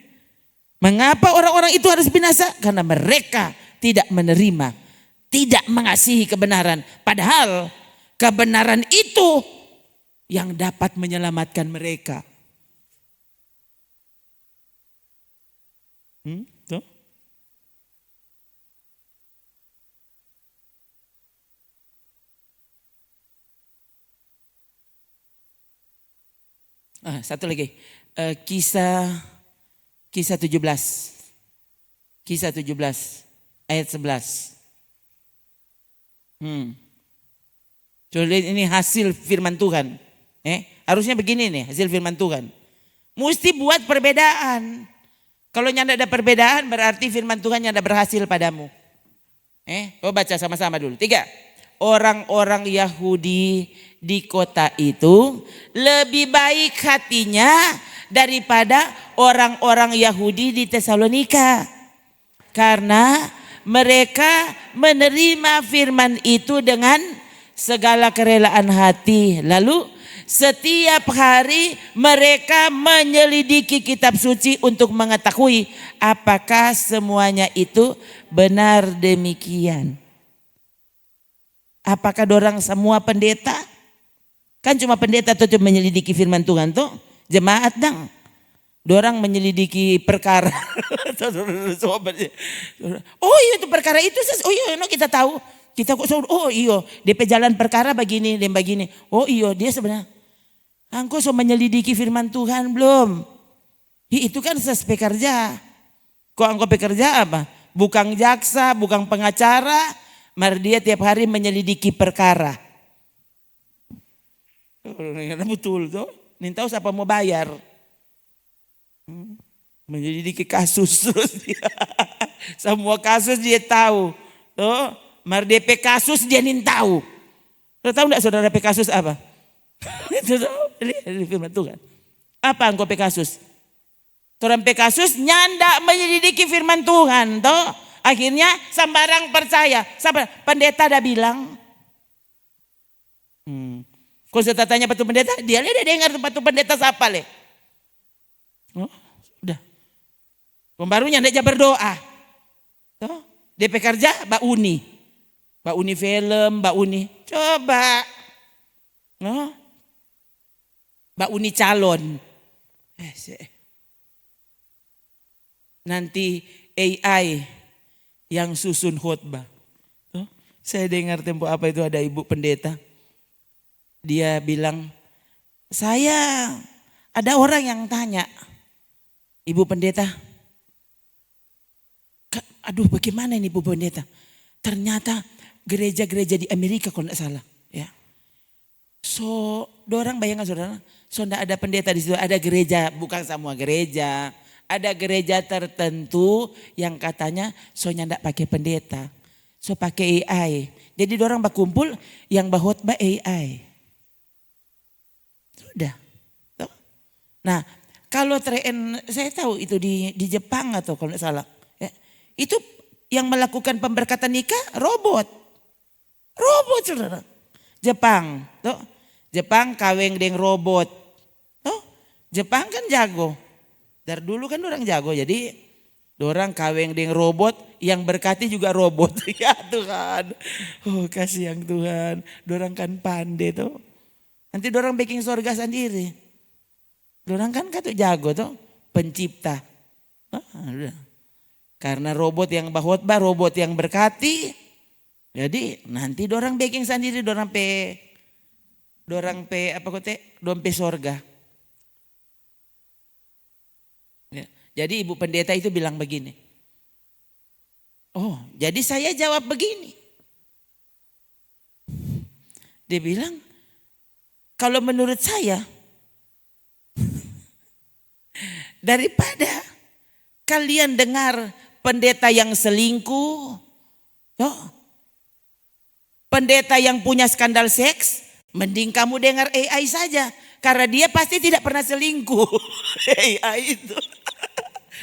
mengapa orang-orang itu harus binasa? Karena mereka tidak menerima, tidak mengasihi kebenaran. Padahal kebenaran itu yang dapat menyelamatkan mereka. Tuh. Satu lagi. Kisah 17. Kisah 17 ayat 11. Coba lihat ini hasil firman Tuhan. Harusnya begini nih hasil firman Tuhan. Mesti buat perbedaan. Kalau nyanda ada perbedaan berarti firman Tuhan nyanda berhasil padamu. Kau baca sama-sama dulu. 3. Orang-orang Yahudi di kota itu lebih baik hatinya daripada orang-orang Yahudi di Tesalonika. Karena mereka menerima firman itu dengan segala kerelaan hati. Lalu setiap hari mereka menyelidiki kitab suci untuk mengetahui apakah semuanya itu benar demikian. Apakah dorang semua pendeta? Kan cuma pendeta tuh menyelidiki firman Tuhan tuh. Jemaat dang. Dorang menyelidiki perkara. Oh iya itu perkara itu. Oh iya kita tahu. Kita kok oh iya DP jalan perkara begini dan begini. Oh iya dia sebenarnya. Angko so menyelidiki firman Tuhan belum? Itu kan pekerja. Kok angko pekerja apa? Bukan jaksa, bukan pengacara. Mar dia tiap hari menyelidiki perkara. Betul tuh. Nintau siapa mau bayar. Menyelidiki kasus terus dia. Semua kasus dia tahu. Tuh, mar DP kasus dia nintau. Tahu enggak saudara DP kasus apa? Itu lihat firman Tuhan. Apa engkau kasus? Orang kasus nyanda menyelidiki firman Tuhan toh. Akhirnya sembarang percaya. Pendeta dah bilang. Kalau saya tanya patu pendeta, dia lihat dengar patu pendeta siapa le. Oh, sudah. Pembarunya ndak berdoa. Tuh, DP kerja Mbak Uni. Mbak Uni film, Mbak Uni. Coba. No? Mbak Uni calon. Nanti AI yang susun khotbah. Tuh, saya dengar tempo apa itu ada ibu pendeta. Dia bilang, saya ada orang yang tanya, Ibu pendeta, aduh bagaimana ini Ibu pendeta? Ternyata gereja-gereja di Amerika kalau tidak salah. Ya. So, dorang bayangkan saudara, so tidak ada pendeta di situ, ada gereja, bukan semua gereja. Ada gereja tertentu yang katanya so tidak pakai pendeta, so pakai AI. Jadi dorang berkumpul yang berkhotbah AI. Sudah. Nah, kalau tren saya tahu itu di Jepang atau kalau tidak salah, ya, itu yang melakukan pemberkatan nikah robot, saudara. Jepang, tuh, Jepang kawin dengan robot, tuh, Jepang kan jago. Dari dulu kan orang jago, jadi orang kawin dengan robot yang berkati juga robot. Ya Tuhan, oh kasih yang Tuhan, orang kan pandai tuh. Nanti orang bikin surga sendiri. Orang kan kata jago tuh, pencipta. Karena robot yang berkhotbah, robot yang berkati. Jadi nanti orang bikin sendiri, orang pe surga. Ya. Jadi ibu pendeta itu bilang begini. Oh, jadi saya jawab begini. Dia bilang, kalau menurut saya, daripada kalian dengar pendeta yang selingkuh, pendeta yang punya skandal seks, mending kamu dengar AI saja. Karena dia pasti tidak pernah selingkuh. AI itu.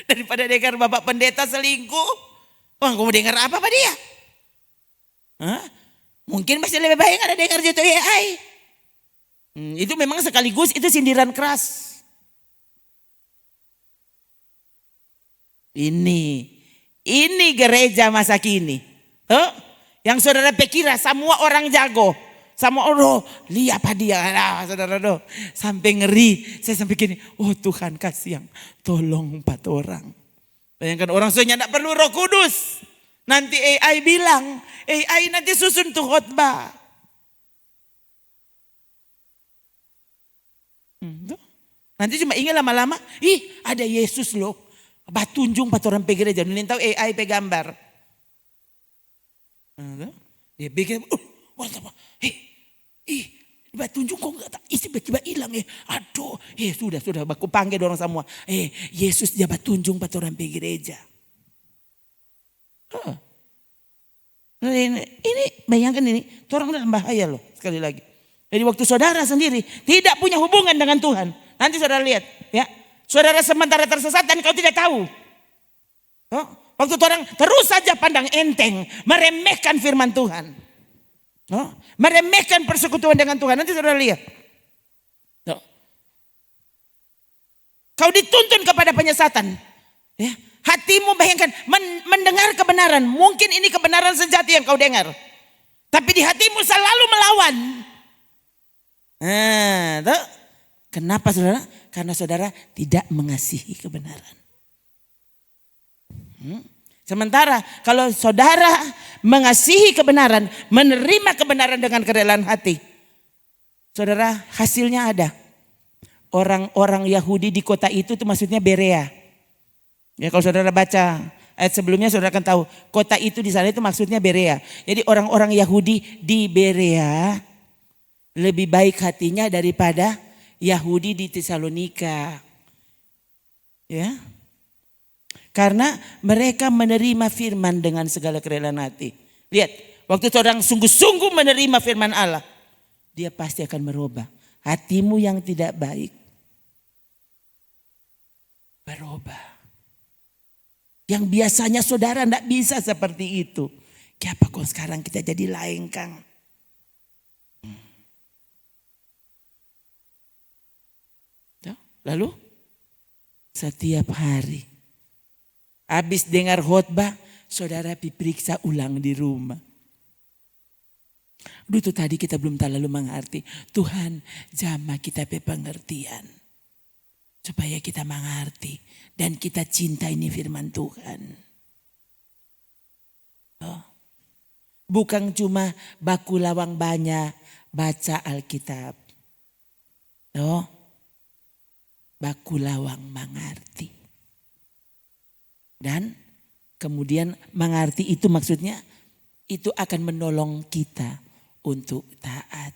Daripada dengar bapak pendeta selingkuh, wah kamu dengar apa dia? Hah? Mungkin masih lebih baik ada dengar jatuh AI. Itu memang sekaligus itu sindiran keras. Ini gereja masa kini. Yang saudara pikir semua orang jago. Sama orang, lihat apa dia. Nah, saudara sampai ngeri. Saya sampai gini, oh Tuhan kasih yang tolong 4 orang. Bayangkan orang soalnya tidak perlu Roh Kudus. Nanti AI bilang, AI nanti susun tuh khotbah. Nanti cuma ingat lama-lama, ada Yesus loh. Batunjung 4 orang pergi gereja. Nilai tahu AI pegambar. Dia bikin, batunjung kok enggak isi tiba-tiba hilang ya. Aduh, sudah baku panggil orang semua. Yesus dia batunjung 4 orang pergi gereja. Ini bayangkan ini, orang dalam bahaya loh sekali lagi. Jadi waktu saudara sendiri tidak punya hubungan dengan Tuhan, nanti saudara lihat, ya. Saudara sementara tersesat dan kau tidak tahu. Waktu orang terus saja pandang enteng, meremehkan firman Tuhan. Meremehkan persekutuan dengan Tuhan. Nanti saudara lihat. Kau dituntun kepada penyesatan. Ya. Hatimu bayangkan mendengar kebenaran. Mungkin ini kebenaran sejati yang kau dengar. Tapi di hatimu selalu melawan. Kenapa saudara? Karena saudara tidak mengasihi kebenaran. Sementara kalau saudara mengasihi kebenaran, menerima kebenaran dengan kerelaan hati, saudara hasilnya ada. Orang-orang Yahudi di kota itu maksudnya Berea. Ya kalau saudara baca ayat sebelumnya saudara akan tahu kota itu di sana itu maksudnya Berea. Jadi orang-orang Yahudi di Berea lebih baik hatinya daripada Yahudi di Tesalonika. Ya. Karena mereka menerima firman dengan segala kerelaan hati. Lihat, waktu orang sungguh-sungguh menerima firman Allah, dia pasti akan merubah. Hatimu yang tidak baik berubah. Yang biasanya saudara tidak bisa seperti itu. Kenapa kok sekarang kita jadi lain Kang? Lalu setiap hari Habis dengar khotbah, saudara diperiksa ulang di rumah. Duh itu tadi kita belum terlalu mengerti. Tuhan jamah kita pengertian. Supaya kita mengerti. Dan kita cinta ini firman Tuhan. Oh. Bukan cuma baku lawang banyak baca Alkitab. Oh. Baku lawang mengerti. Dan kemudian mengerti itu maksudnya itu akan menolong kita untuk taat.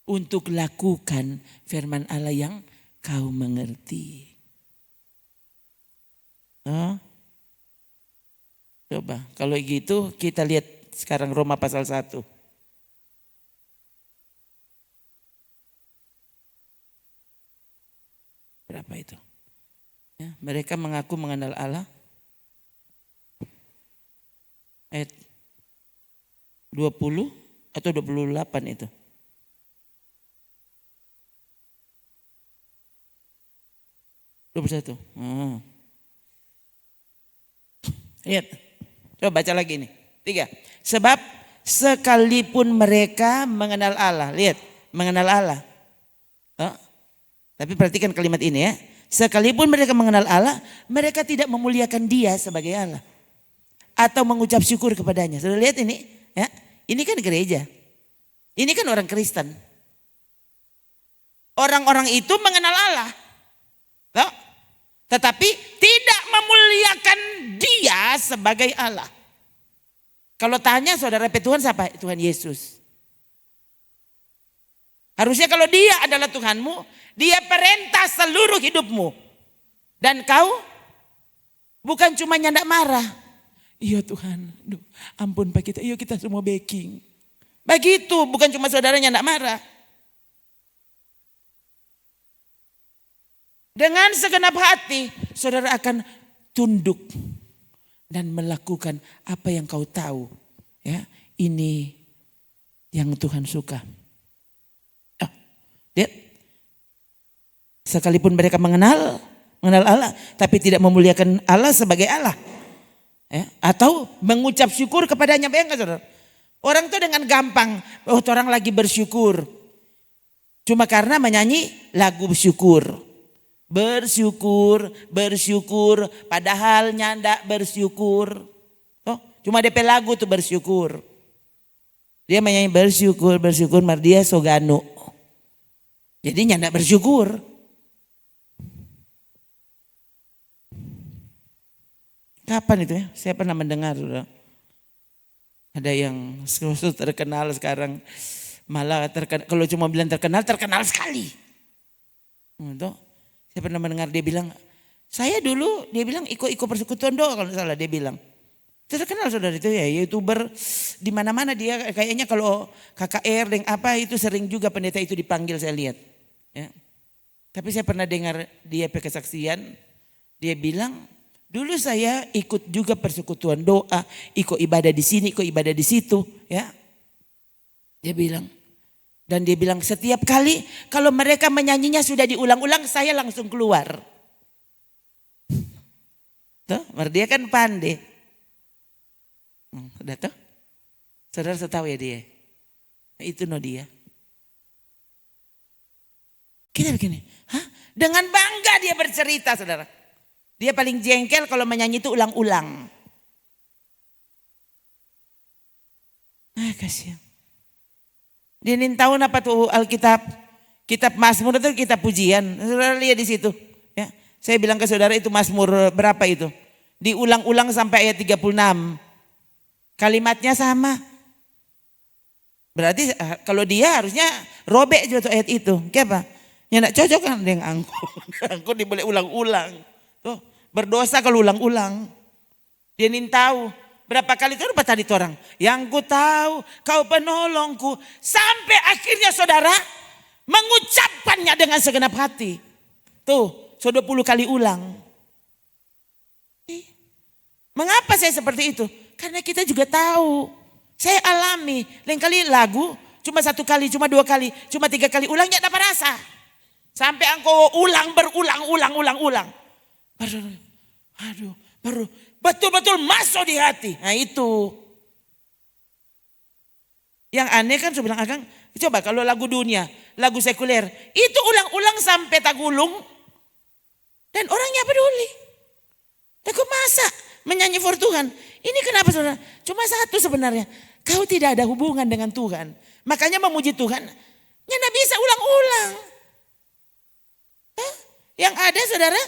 Untuk lakukan firman Allah yang kau mengerti. Oh. Coba kalau gitu kita lihat sekarang Roma pasal 1. Berapa itu? Ya, mereka mengaku mengenal Allah. Ayat 20 atau 28 itu. Satu. Lihat. Coba baca lagi nih. 3. Sebab sekalipun mereka mengenal Allah. Lihat. Mengenal Allah. Oh. Tapi perhatikan kalimat ini ya. Sekalipun mereka mengenal Allah, mereka tidak memuliakan Dia sebagai Allah atau mengucap syukur kepadanya. Sudah lihat ini? Ya, ini kan gereja. Ini kan orang Kristen. Orang-orang itu mengenal Allah, tetapi tidak memuliakan Dia sebagai Allah. Kalau tanya saudara Tuhan siapa? Tuhan Yesus. Harusnya kalau Dia adalah Tuhanmu, Dia perintah seluruh hidupmu. Dan kau bukan cuma nyandak marah. Iya Tuhan, duh, ampun Pak kita, iya kita semua baking. Begitu, bukan cuma saudara nyandak marah. Dengan segenap hati, saudara akan tunduk dan melakukan apa yang kau tahu. Ya, ini yang Tuhan suka. Lihat, sekalipun mereka mengenal Allah, tapi tidak memuliakan Allah sebagai Allah, ya, atau mengucap syukur kepadanya. Bayangkan saudara, orang tuh dengan gampang, orang lagi bersyukur, cuma karena menyanyi lagu bersyukur, padahal nyanda bersyukur. Oh, cuma DP lagu tuh bersyukur, dia menyanyi bersyukur, mar dia sogano. Jadi nyanda bersyukur. Kapan itu ya? Saya pernah mendengar. Ada yang khusus terkenal sekarang. Malah terkenal, kalau cuma bilang terkenal sekali. Untuk, saya pernah mendengar dia bilang, saya dulu dia bilang ikut persekutuan doa kalau salah dia bilang. Terkenal saudara itu ya, YouTuber di mana-mana dia kayaknya kalau KKR dan apa itu sering juga pendeta itu dipanggil saya lihat. Ya. Tapi saya pernah dengar dia kesaksian, dia bilang dulu saya ikut juga persekutuan doa, ikut ibadah di sini, ikut ibadah di situ, ya. Dia bilang, dan dia bilang setiap kali kalau mereka menyanyinya sudah diulang-ulang, saya langsung keluar. Tuh, dia kan pandai. Udah tuh, saudara tahu ya dia, itu no dia. Kita begini, dengan bangga dia bercerita saudara. Dia paling jengkel kalau menyanyi itu ulang-ulang. Kasihan. Dia ingin tahu apa tuh Alkitab. Kitab Mazmur itu kitab pujian. Saudara lihat di situ. Ya, saya bilang ke saudara itu Mazmur berapa itu. Diulang-ulang sampai ayat 36. Kalimatnya sama. Berarti kalau dia harusnya robek juga tuh ayat itu. Kenapa? Ya nak cocok kan dengan angku. Angku diboleh ulang-ulang. Tuh, berdosa kalau ulang-ulang. Dia ingin tahu berapa kali itu tadi orang. Yang ku tahu kau penolongku. Sampai akhirnya saudara mengucapkannya dengan segenap hati. Tuh, 20 kali ulang. Mengapa saya seperti itu? Karena kita juga tahu. Saya alami. Lain kali lagu cuma 1 kali, cuma 2 kali, cuma 3 kali ulang gak dapat rasa. Sampai engkau berulang. Aduh, baru betul-betul masuk di hati. Nah itu. Yang aneh kan saya bilang Akang, coba kalau lagu dunia, lagu sekuler, itu ulang-ulang sampai tagulung dan orangnya peduli. Tapi masa menyanyi for Tuhan? Ini kenapa saudara? Cuma satu sebenarnya, kau tidak ada hubungan dengan Tuhan. Makanya memuji Tuhan, ya tidak bisa ulang-ulang. Yang ada saudara,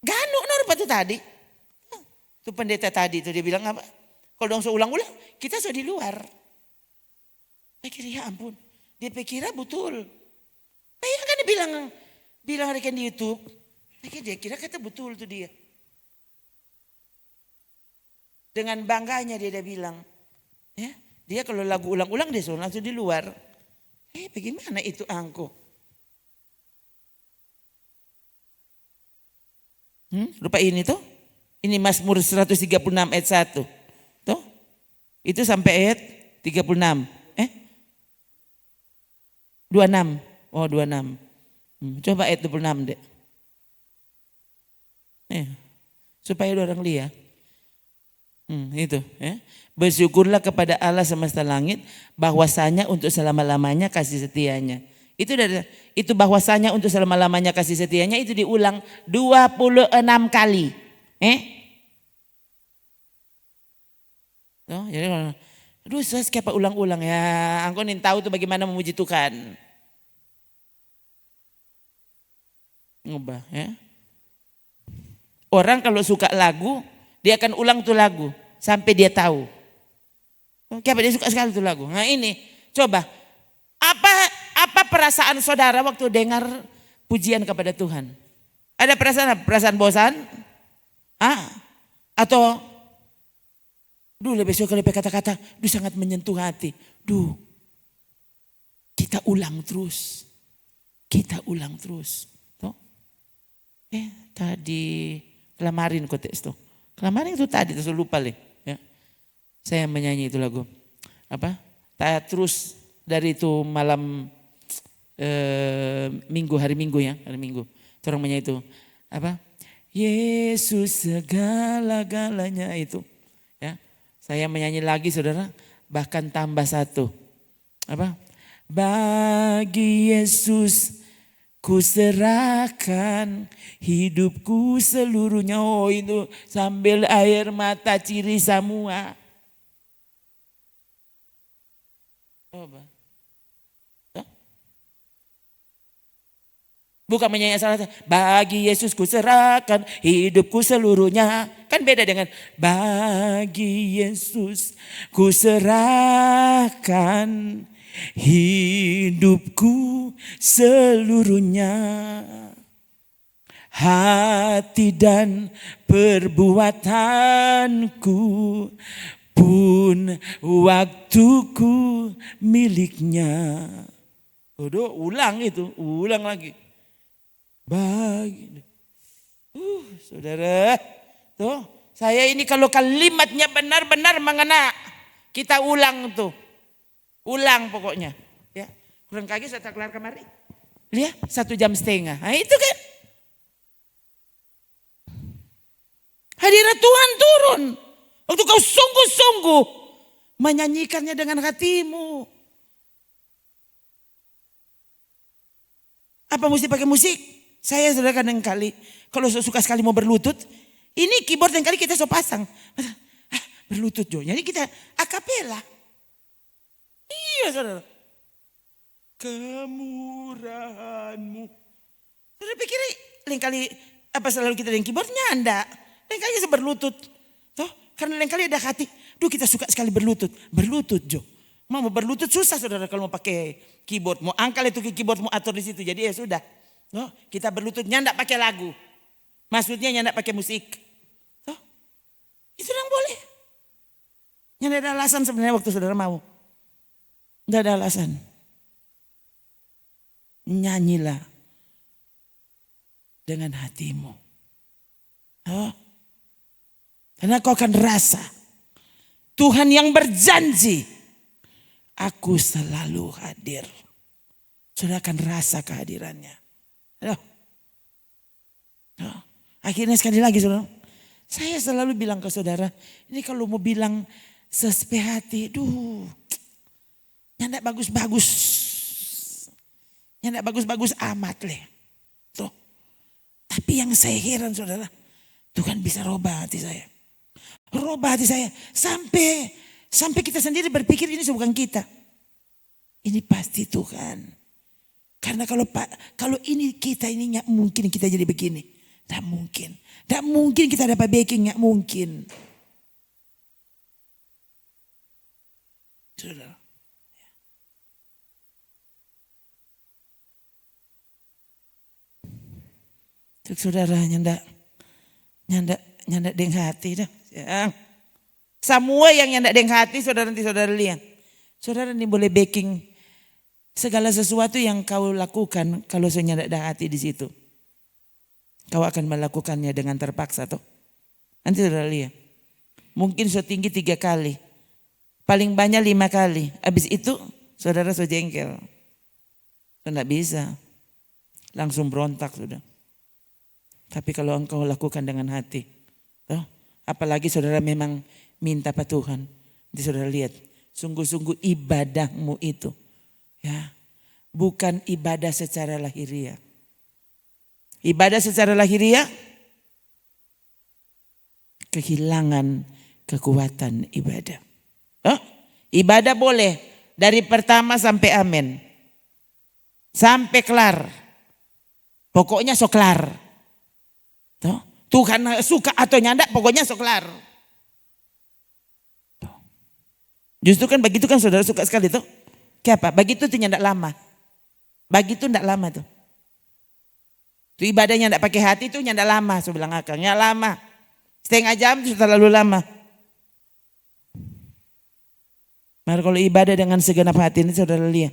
ganu apa tuh tadi? Itu pendeta tadi itu dia bilang apa? Kalau dong ulang-ulang, kita sudah di luar. Saya kira ya ampun, dia pikir betul. Saya kan dia bilang rekan di YouTube. Dia kira kata betul tuh dia. Dengan bangganya dia bilang, ya, dia kalau lagu ulang-ulang dia suruh langsung di luar. Bagaimana itu angko? Lupa ini tuh. Ini Mazmur 136 ayat 1. Tuh. Itu sampai ayat 36. 26. Oh 26. Coba ayat 26 deh. Supaya orang lihat. Itu. Bersyukurlah kepada Allah semesta langit bahwasanya untuk selama-lamanya kasih setianya. Itu bahwasanya untuk selama-lamanya kasih setianya itu diulang 26 kali. Jadi aduh saya siapa ulang-ulang ya. Engkau nih tahu tuh bagaimana memuji Tuhan. Ngubah ya. Orang kalau suka lagu, dia akan ulang tuh lagu sampai dia tahu. Kenapa dia suka sekali tuh lagu? Nah ini, coba apa perasaan saudara waktu dengar pujian kepada Tuhan? Ada perasaan bosan? Atau lebih suka lebih kata-kata, sangat menyentuh hati. Kita ulang terus. Tuh. Tadi kelamarin konteks tuh. Kelamarin itu tadi tuh lupa nih. Ya. Saya menyanyi itu lagu. Terus dari itu malam hari Minggu. Orang menyanyi itu Yesus segala-galanya itu. Ya. Saya menyanyi lagi saudara, bahkan tambah satu. Bagi Yesus ku serahkan hidupku seluruhnya. Oh itu sambil air mata ciri semua. Bukan menyanyi salah. Bagi Yesus ku serahkan hidupku seluruhnya. Kan beda dengan bagi Yesus ku serahkan hidupku seluruhnya. Hati dan perbuatanku pun waktuku miliknya. Ulang lagi. Saudara, tuh saya ini kalau kalimatnya benar-benar mengena, kita ulang pokoknya. Ya, kurang kaget saya tak kelar kemarin. Lihat 1,5 jam. Nah itu kan. Hadirat Tuhan turun. Waktu kau sungguh-sungguh menyanyikannya dengan hatimu. Apa mesti pakai musik? Saya sudah kadang kali kalau suka sekali mau berlutut, ini keyboard yang kali kita pasang. Berlutut Jo. Jadi kita akapela. Iya saudara. Kemurahanmu. Saudara pikir lain kali apa selalu kita dengan keyboardnya anda. Lain kali bisa berlutut. Toh, karena lain kali ada hati. Kita suka sekali berlutut. Berlutut Jo. Mau berlutut susah saudara kalau mau pakai keyboard. Mau angkal itu keyboard, mau atur di situ. Jadi ya sudah. No, kita berlututnya enggak pakai lagu. Maksudnya enggak pakai musik. No, itu yang boleh. Enggak ada alasan sebenarnya waktu saudara mau. Enggak ada alasan. Nyanyilah dengan hatimu. Oh. Karena kau akan rasa Tuhan yang berjanji, aku selalu hadir. Saudara akan rasa kehadirannya. Oh, akhirnya sekali lagi saudara, saya selalu bilang ke saudara, ini kalau mau bilang sesepihati, nyandak bagus-bagus. Nyandak bagus-bagus amat leh. Tuh. Tapi yang saya heran saudara, Tuhan bisa rubah hati saya. Rubah hati saya. Sampai kita sendiri berpikir ini bukan kita. Ini pasti Tuhan. Karena kalau ini kita ini nggak mungkin kita jadi begini. Nggak mungkin. Nggak mungkin kita dapat backing, nggak mungkin. Saudara. Untuk saudara nyandak deng hati dah. Ya. Semua yang nyandak deng hati saudara nanti saudara lihat. Saudara ini boleh backing segala sesuatu yang kau lakukan kalau saya nyandak deng hati di situ. Kau akan melakukannya dengan terpaksa toh. Nanti saudara lihat. Mungkin so tinggi 3 kali. Paling banyak 5 kali. Habis itu saudara so jengkel. Tidak bisa. Langsung berontak sudah. Tapi kalau engkau lakukan dengan hati. Toh, apalagi saudara memang minta pada Tuhan. Nanti saudara lihat. Sungguh-sungguh ibadahmu itu. Ya, bukan ibadah secara lahiriah. Ibadah secara lahiriah. Kehilangan kekuatan ibadah. Oh, ibadah boleh. Dari pertama sampai amin. Sampai kelar. Pokoknya so kelar. Tuhan suka atau nyandak pokoknya so kelar. Justru kan begitu kan saudara suka sekali tuh. Kayak apa? Begitu tuh nyandak lama. Begitu ndak lama tuh. Itu ibadahnya ndak pakai hati tuh nyandak lama. Saya bilang akangnya lama. Setengah jam itu terlalu lama. Maka kalau ibadah dengan segenap hati ini saudara lihat.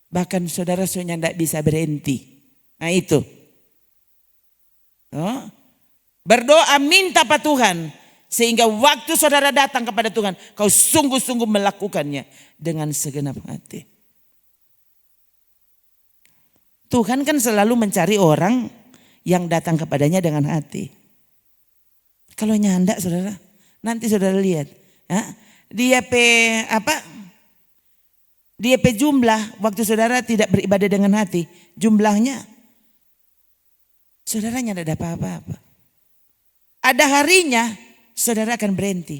Bahkan saudara soalnya ndak bisa berhenti. Nah itu. Oh. Berdoa minta pada Tuhan. Sehingga waktu saudara datang kepada Tuhan. Kau sungguh-sungguh melakukannya. Dengan segenap hati. Tuhan kan selalu mencari orang. Yang datang kepadanya dengan hati. Kalau nyandak saudara. Nanti saudara lihat. Ya, dia jumlah. Waktu saudara tidak beribadah dengan hati. Jumlahnya. Saudara nyandak dapat apa-apa. Ada harinya saudara akan berhenti.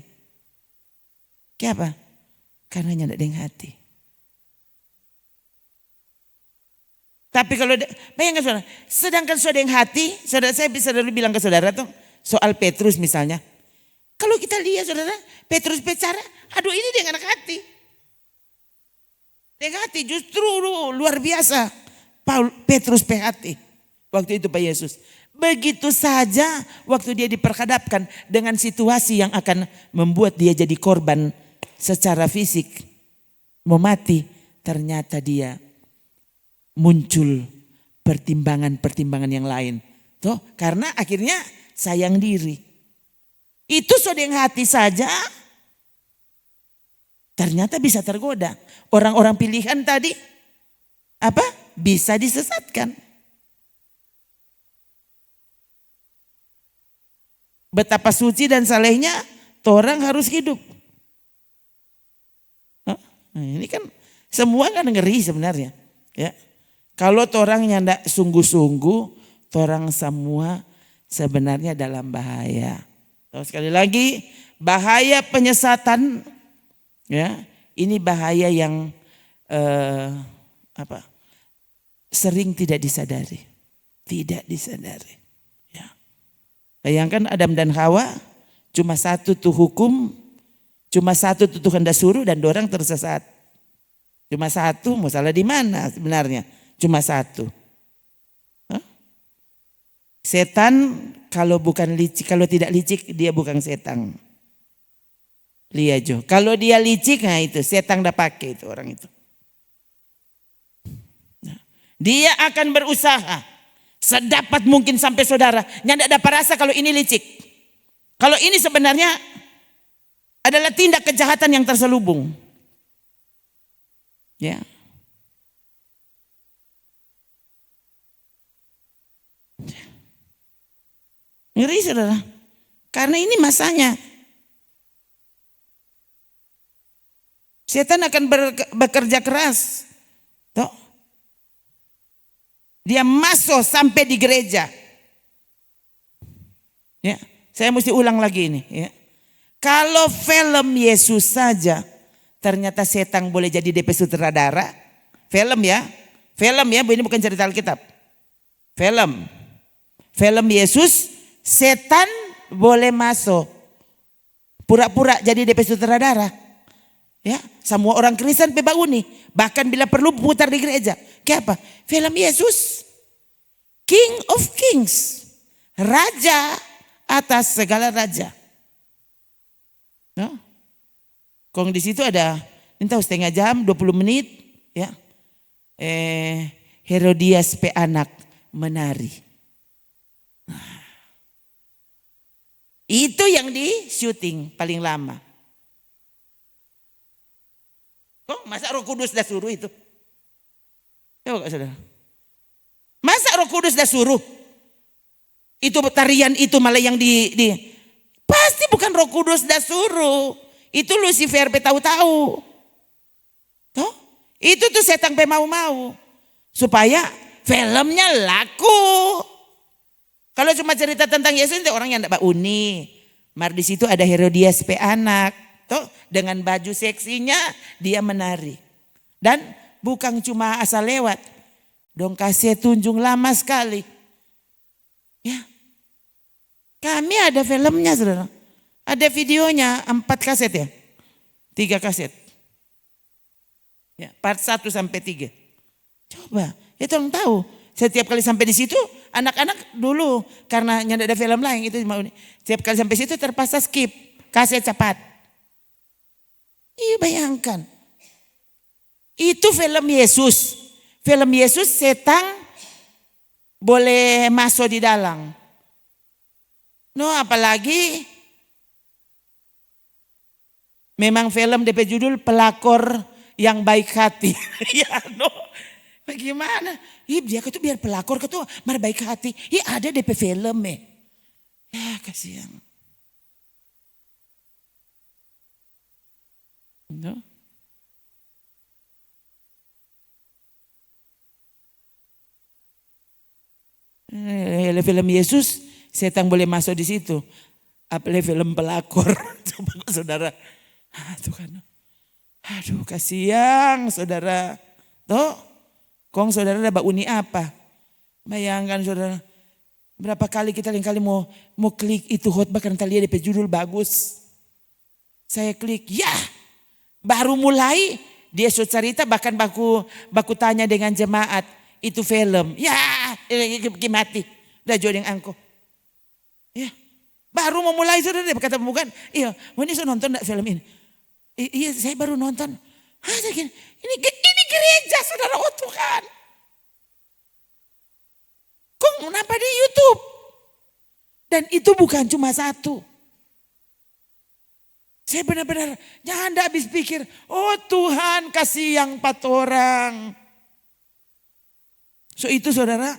Kenapa? Karena nyandak dengan hati. Tapi kalau bayangkan saudara, sedangkan saudara dengan hati, saudara saya bisa dulu bilang ke saudara tuh soal Petrus misalnya. Kalau kita lihat saudara, Petrus bicara, aduh ini dengan hati. Dengan hati justru luar biasa. Petrus hati. Waktu itu Pak Yesus. Begitu saja waktu dia diperhadapkan dengan situasi yang akan membuat dia jadi korban secara fisik. Mau mati, ternyata dia muncul pertimbangan-pertimbangan yang lain. Tuh, karena akhirnya sayang diri. Itu sodeng hati saja ternyata bisa tergoda. Orang-orang pilihan tadi bisa disesatkan. Betapa suci dan salehnya orang harus hidup. Nah, ini kan semua kan ngeri sebenarnya. Ya, kalau orang yang tidak sungguh-sungguh, orang semua sebenarnya dalam bahaya. Sekali lagi, bahaya penyesatan. Ya, ini bahaya yang sering tidak disadari. Tidak disadari. Bayangkan Adam dan Hawa cuma satu tuh hukum, cuma satu tuh Tuhan dah suruh dan dorang tersesat. Cuma satu, mau salah di mana sebenarnya? Cuma satu. Setan kalau bukan licik, kalau tidak licik dia bukan setan. Lihat Jo, kalau dia licik nah itu setan dah pakai itu orang itu. Dia akan berusaha. Sedapat mungkin sampai saudara. Nyandak dapat rasa kalau ini licik. Kalau ini sebenarnya adalah tindak kejahatan yang terselubung. Ya. Ngeri saudara. Karena ini masanya. Setan akan bekerja keras. Toh. Dia masuk sampai di gereja. Ya, saya mesti ulang lagi ini. Ya. Kalau film Yesus saja, ternyata setan boleh jadi DP sutradara. Film ya, ini bukan cerita Alkitab. Film Yesus, setan boleh masuk. Pura-pura jadi DP sutradara. Ya, semua orang Kristen bebauni, bahkan bila perlu putar di gereja. Kayak apa? Film Yesus, King of Kings, raja atas segala raja. No? Kong di situ ada, entah setengah jam, 20 menit, ya. Herodias pe anak menari. Nah, itu yang di syuting paling lama. Kok masa Roh Kudus dah suruh itu? Coba saudara. Masa Roh Kudus dah suruh? Itu tarian itu malah yang di pasti bukan Roh Kudus dah suruh. Itu Lucifer pe tahu-tahu. Toh? Itu tuh setan pe mau-mau. Supaya filmnya laku. Kalau cuma cerita tentang Yesus itu orang yang enggak bauni. Mar di situ ada Herodias pe anak. Toh, dengan baju seksinya dia menari. Dan bukan cuma asal lewat. Dong kasih tunjung lama sekali. Ya. Kami ada filmnya saudara. Ada videonya 4 kaset ya. 3 kaset. Ya, part 1 sampai 3. Coba, ya tolong tahu. Setiap kali sampai di situ, anak-anak dulu karena nyanda ada film lain itu mau. Setiap kali sampai situ terpaksa skip, kaset cepat. Iya bayangkan. Itu film Yesus. Film Yesus setan boleh masuk di dalam. No apalagi memang film DP judul pelakor yang baik hati. Ya no. Bagaimana? Dia itu biar pelakor itu mar baik hati. Ya ada DP film Ya kasihan. No? Film Yesus setan boleh masuk di situ. Apalagi film pelakor. Coba saudara. Aduh kasihan saudara. Toh, kong saudara dapat uni apa? Bayangkan saudara. Berapa kali kita kali mau klik itu khotbah karena lihat di judul bagus. Saya klik, ya. Baru mulai dia sudah cerita bahkan baku tanya dengan jemaat itu film. Ya, mati. Udah jodoh angko. Ya. Baru mau mulai saudara dia berkata bukan. Iya, ini saya nonton enggak film ini? Iya, saya baru nonton. Ini gereja saudara, oh Tuhan. Kok kenapa di YouTube? Dan itu bukan cuma satu. Saya benar-benar jangan habis pikir, oh Tuhan kasih yang 4 orang. So itu saudara,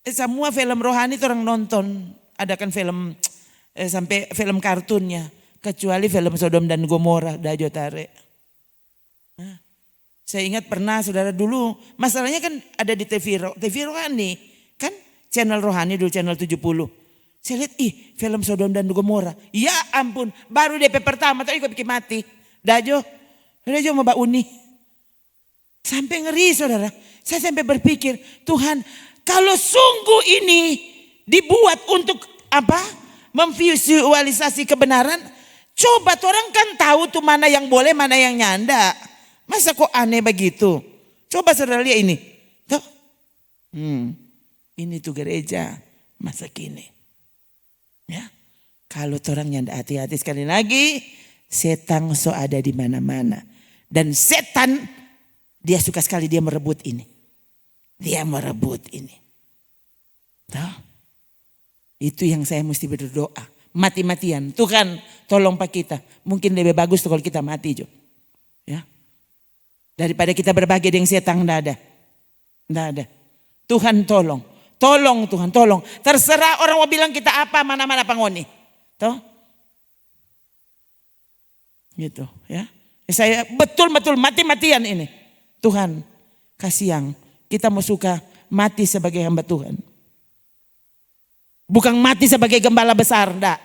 semua film rohani itu orang nonton. Adakan film, sampai film kartunnya. Kecuali film Sodom dan Gomora, Dajo Tare. Nah, saya ingat pernah saudara dulu, masalahnya kan ada di TV rohani. Kan channel rohani dulu, channel 70. Saya lihat, film Sodom dan Gomora. Ya ampun, baru DP pertama, tapi kok bikin mati. Dajo mau Mbak Uni. Sampai ngeri saudara. Saya sampai berpikir, Tuhan kalau sungguh ini dibuat untuk apa? Memvisualisasi kebenaran. Coba orang kan tahu tuh mana yang boleh, mana yang nyanda. Masa kok aneh begitu? Coba saudara lihat ini. Tuh. Ini tuh gereja masa kini. Ya, kalau orang yang hati-hati sekali lagi, setan so ada di mana-mana. Dan setan dia suka sekali dia merebut ini. Dia merebut ini. Tahu? Itu yang saya mesti berdoa. Mati-matian. Tuhan tolong pak kita. Mungkin lebih bagus tuh kalau kita mati Jo. Ya. Daripada kita berbagi dengan setan, enggak ada. Tuhan tolong. Tolong Tuhan, tolong. Terserah orang mau bilang kita apa, mana-mana pangoni. Toh? Gitu ya. Saya betul-betul mati-matian ini. Tuhan, kasih yang kita mau suka mati sebagai hamba Tuhan. Bukan mati sebagai gembala besar, enggak.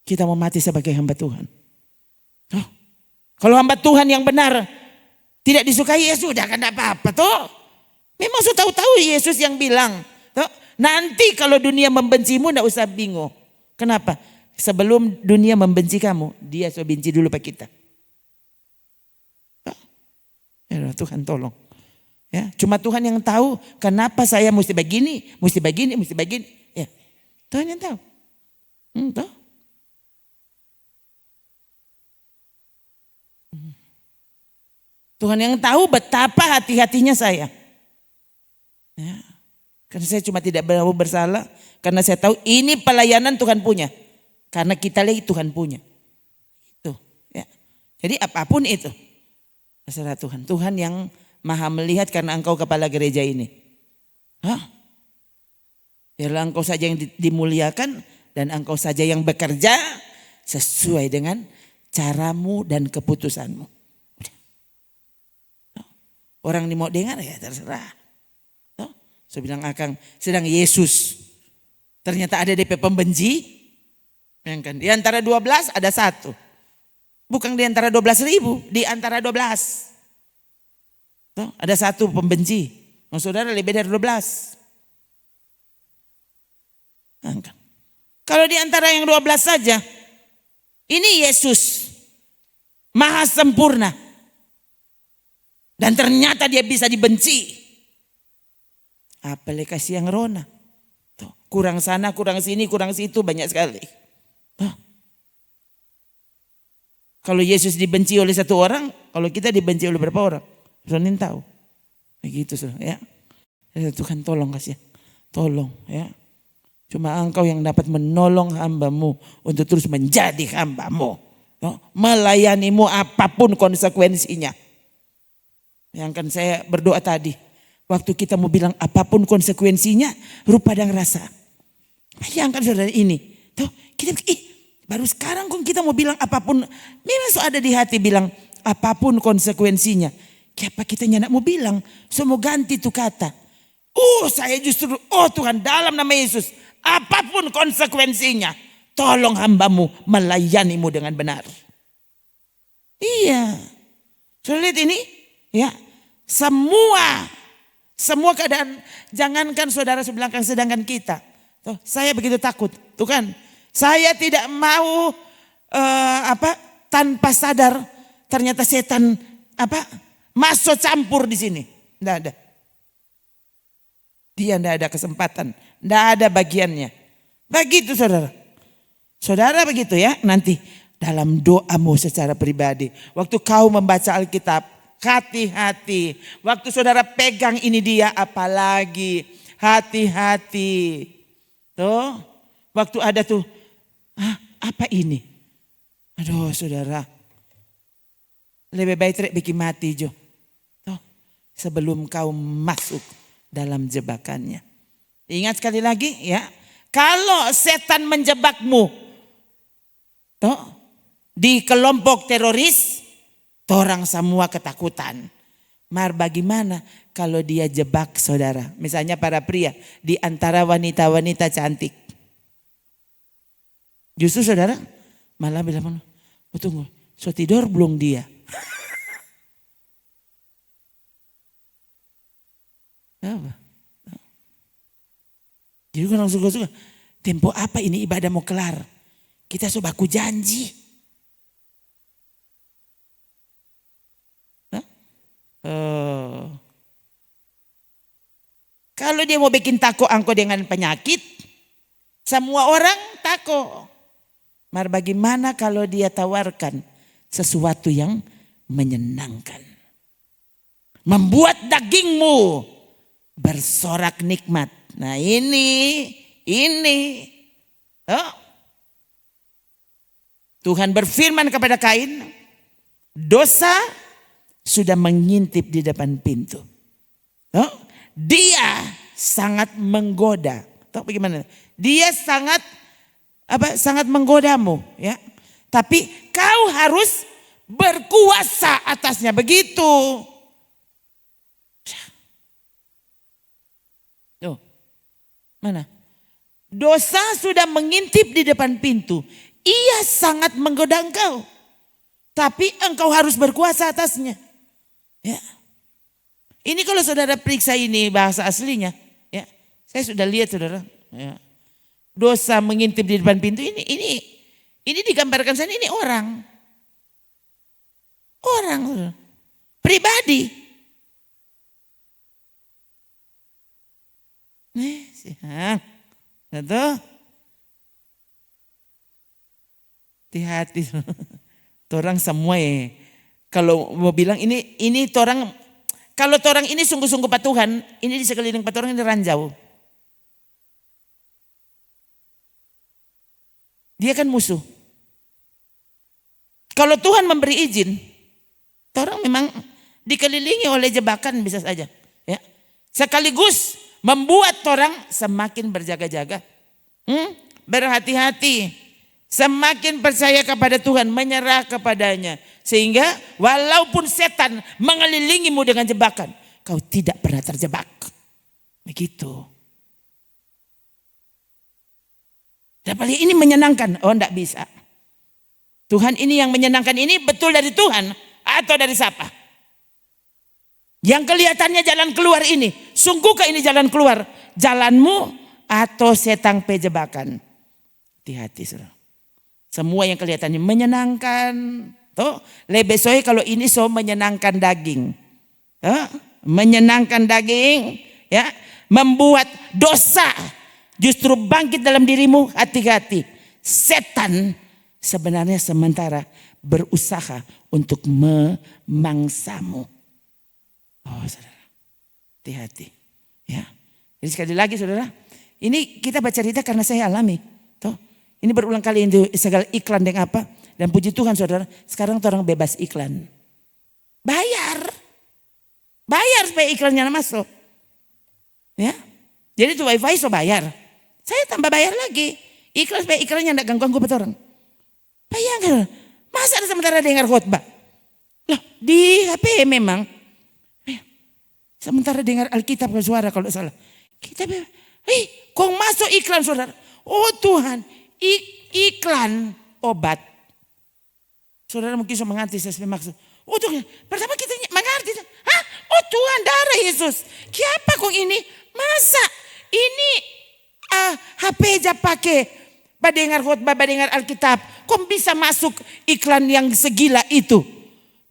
Kita mau mati sebagai hamba Tuhan. Toh? Kalau hamba Tuhan yang benar tidak disukai, ya sudah kan enggak apa-apa toh. Memang sudah tahu Yesus yang bilang, toh, nanti kalau dunia membencimu enggak usah bingung. Kenapa? Sebelum dunia membenci kamu, dia sudah benci dulu pak kita. Ya Tuhan tolong. Ya, cuma Tuhan yang tahu kenapa saya mesti begini, mesti begini, mesti begini. Ya, Tuhan yang tahu. Toh? Tuhan yang tahu betapa hati-hatinya saya. Ya, karena saya cuma tidak mau bersalah, karena saya tahu ini pelayanan Tuhan punya. Karena kita lagi Tuhan punya. Itu, ya. Jadi apapun itu, terserah Tuhan. Tuhan yang maha melihat karena engkau kepala gereja ini. Biarlah engkau saja yang dimuliakan dan engkau saja yang bekerja sesuai dengan caramu dan keputusanmu. Orang ini mau dengar ya terserah. Saya bilang akang sedang Yesus. Ternyata ada DP pembenci. Di antara 12 ada satu. Bukan di antara 12.000, di antara 12. Ada satu pembenci. Saudara lebih dari 12. Kalau di antara yang 12 saja, ini Yesus maha sempurna. Dan ternyata dia bisa dibenci. Apalagi kasih yang Rona. Kurang sana, kurang sini, kurang situ banyak sekali. Kalau Yesus dibenci oleh satu orang, kalau kita dibenci oleh berapa orang? Soalnya tahu. Begitu ya. Tuhan tolong kasih. Tolong ya. Cuma engkau yang dapat menolong hambamu untuk terus menjadi hambamu. Melayanimu apapun konsekuensinya. Yang kan saya berdoa tadi. Waktu kita mau bilang apapun konsekuensinya, rupa dan rasa. Bayangkan saudara ini. Tuh, kita baru sekarang kok kita mau bilang apapun. Memang ada di hati bilang apapun konsekuensinya. Kenapa kita nyak mau bilang. So mau ganti tuh kata. Saya justru, Tuhan dalam nama Yesus. Apapun konsekuensinya. Tolong hambamu melayanimu dengan benar. Iya. Sudah lihat ini? Ya. Semua keadaan. Jangankan saudara sebelakang sedangkan kita. Tuh, saya begitu takut. Tuh kan. Saya tidak mau tanpa sadar ternyata setan masuk campur di sini. Tidak ada. Dia tidak ada kesempatan, tidak ada bagiannya. Begitu saudara. Saudara begitu ya nanti dalam doamu secara pribadi. Waktu kau membaca Alkitab, hati-hati. Waktu saudara pegang ini dia apalagi hati-hati. Tuh, waktu ada tuh. Apa ini? Aduh saudara. Lebih baik bikin mati Jo. Tuh, sebelum kau masuk dalam jebakannya. Ingat sekali lagi ya. Kalau setan menjebakmu. Tuh, di kelompok teroris. Orang semua ketakutan. Mar bagaimana kalau dia jebak saudara. Misalnya para pria. Di antara wanita-wanita cantik. Justru saudara malah bilang, tunggu, so tidur belum dia. Apa? Jadi orang suka-suka, tempo apa ini ibadah mau kelar? Kita coba aku janji. Kalau dia mau bikin takut angko dengan penyakit, semua orang takut. Mar bagaimana kalau dia tawarkan sesuatu yang menyenangkan. Membuat dagingmu bersorak nikmat. Nah ini. Tuhan berfirman kepada Kain. Dosa sudah mengintip di depan pintu. Dia sangat menggoda. Tahu bagaimana? Dia sangat menggodamu, ya. Tapi kau harus berkuasa atasnya, begitu. Tuh. Mana? Dosa sudah mengintip di depan pintu. Ia sangat menggoda engkau. Tapi engkau harus berkuasa atasnya. Ya. Ini kalau saudara periksa ini bahasa aslinya. Ya. Saya sudah lihat saudara. Ya. Dosa mengintip di depan pintu ini digambarkan sana, ini orang. Orang. Pribadi. Nih, Itu hati-hati. Torang semua ya. Kalau mau bilang ini torang, kalau torang ini sungguh-sungguh patuhan, ini di sekeliling patorang ini ranjau. Dia kan musuh. Kalau Tuhan memberi izin, torang memang dikelilingi oleh jebakan bisa saja. Ya. Sekaligus membuat orang semakin berjaga-jaga, berhati-hati, semakin percaya kepada Tuhan, menyerah kepadanya. Sehingga walaupun setan mengelilingimu dengan jebakan, kau tidak pernah terjebak. Begitu. Dapat ini menyenangkan? Oh, enggak bisa. Tuhan ini yang menyenangkan ini betul dari Tuhan atau dari siapa? Yang kelihatannya jalan keluar ini, sungguhkah ini jalan keluar? Jalanmu atau setan pejebakan? Hati-hati saudara. Semua yang kelihatannya menyenangkan. Tuh, lebih soe kalau ini so menyenangkan daging. Tuh, menyenangkan daging, ya, membuat dosa justru bangkit dalam dirimu. Hati-hati. Setan sebenarnya sementara berusaha untuk memangsamu. Oh saudara, hati-hati. Ya. Jadi sekali lagi saudara, ini kita baca cerita karena saya alami. Tuh, ini berulang kali ini segala iklan dengan apa. Dan puji Tuhan saudara, sekarang orang bebas iklan. Bayar supaya iklannya masuk. Ya, jadi tuh wifi so bayar. Saya tambah bayar lagi. Iklan supaya iklannya tidak ganggu orang. Bayangkan, masa ada sementara dengar khotbah? Loh, di HP memang. Sementara dengar Alkitab ke suara kalau salah. Kita kok masuk iklan saudara? Oh Tuhan, iklan obat. Saudara mungkin so mengerti saya maksud. Oh Tuhan, pertama kita mengerti. Hah? Oh Tuhan, darah Yesus. Siapa kok ini? Masa ini HP aja pakai badengar khotbah, badengar Alkitab. Kok bisa masuk iklan yang segila itu?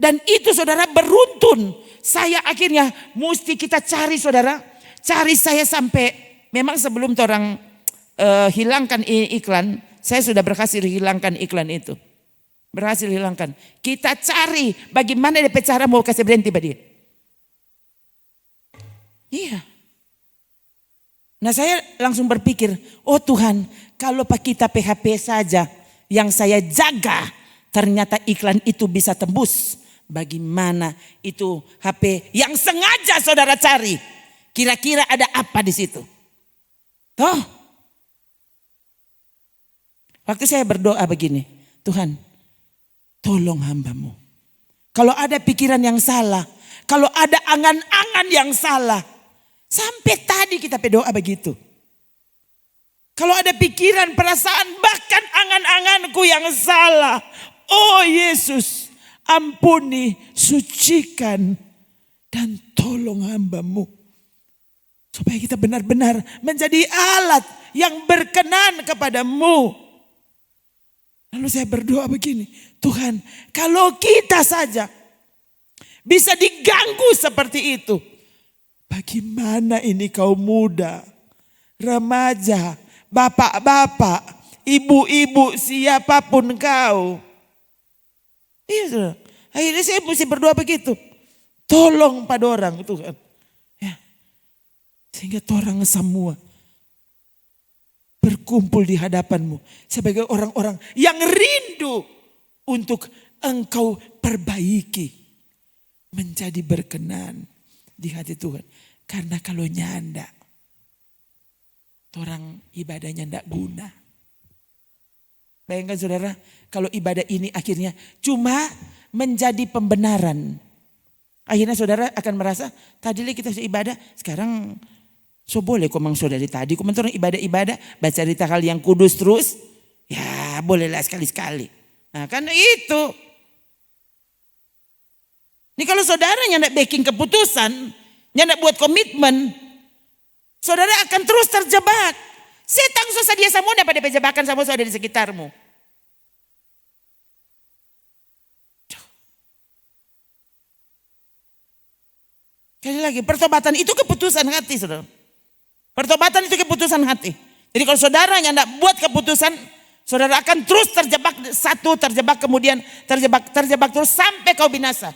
Dan itu saudara beruntun. Saya akhirnya mesti kita cari saudara. Cari saya sampai memang sebelum orang hilangkan iklan. Saya sudah berhasil hilangkan iklan itu. Berhasil hilangkan. Kita cari bagaimana dia cara mau kasih berhenti pada dia. Iya. Nah saya langsung berpikir. Oh Tuhan, kalau pak kita PHP saja yang saya jaga. Ternyata iklan itu bisa tembus. Bagaimana itu HP yang sengaja saudara cari? Kira-kira ada apa di situ? Toh? Waktu saya berdoa begini, Tuhan, tolong hambamu. Kalau ada pikiran yang salah, kalau ada angan-angan yang salah, sampai tadi kita berdoa begitu. Kalau ada pikiran, perasaan, bahkan angan-anganku yang salah, oh Yesus, ampuni, sucikan, dan tolong hambamu. Supaya kita benar-benar menjadi alat yang berkenan kepadamu. Lalu saya berdoa begini, Tuhan kalau kita saja bisa diganggu seperti itu. Bagaimana ini kaum muda, remaja, bapak-bapak, ibu-ibu, siapapun kau. Iya saudara. Akhirnya saya mesti berdoa begitu. Tolong pada orang Tuhan. Ya. Sehingga orang semua berkumpul di hadapanmu. Sebagai orang-orang yang rindu untuk engkau perbaiki. Menjadi berkenan di hati Tuhan. Karena kalau nyanda, Orang ibadahnya tidak guna. Bayangkan saudara, kalau ibadah ini akhirnya cuma menjadi pembenaran. Akhirnya saudara akan merasa, tadi kita ibadah, sekarang so boleh kok mang saudari tadi. Kok orang ibadah-ibadah, baca cerita hal yang kudus terus. Ya bolehlah sekali-sekali. Nah kan itu. Ini kalau saudara nyandak backing keputusan, nyandak buat komitmen, saudara akan terus terjebak. Setan susah dia semua dapat jebakan sama saudara di sekitarmu. Sekali lagi, pertobatan itu keputusan hati, saudara. Pertobatan itu keputusan hati. Jadi kalau saudara nyandak buat keputusan, saudara akan terus terjebak satu, terjebak kemudian terjebak terus sampai kau binasa.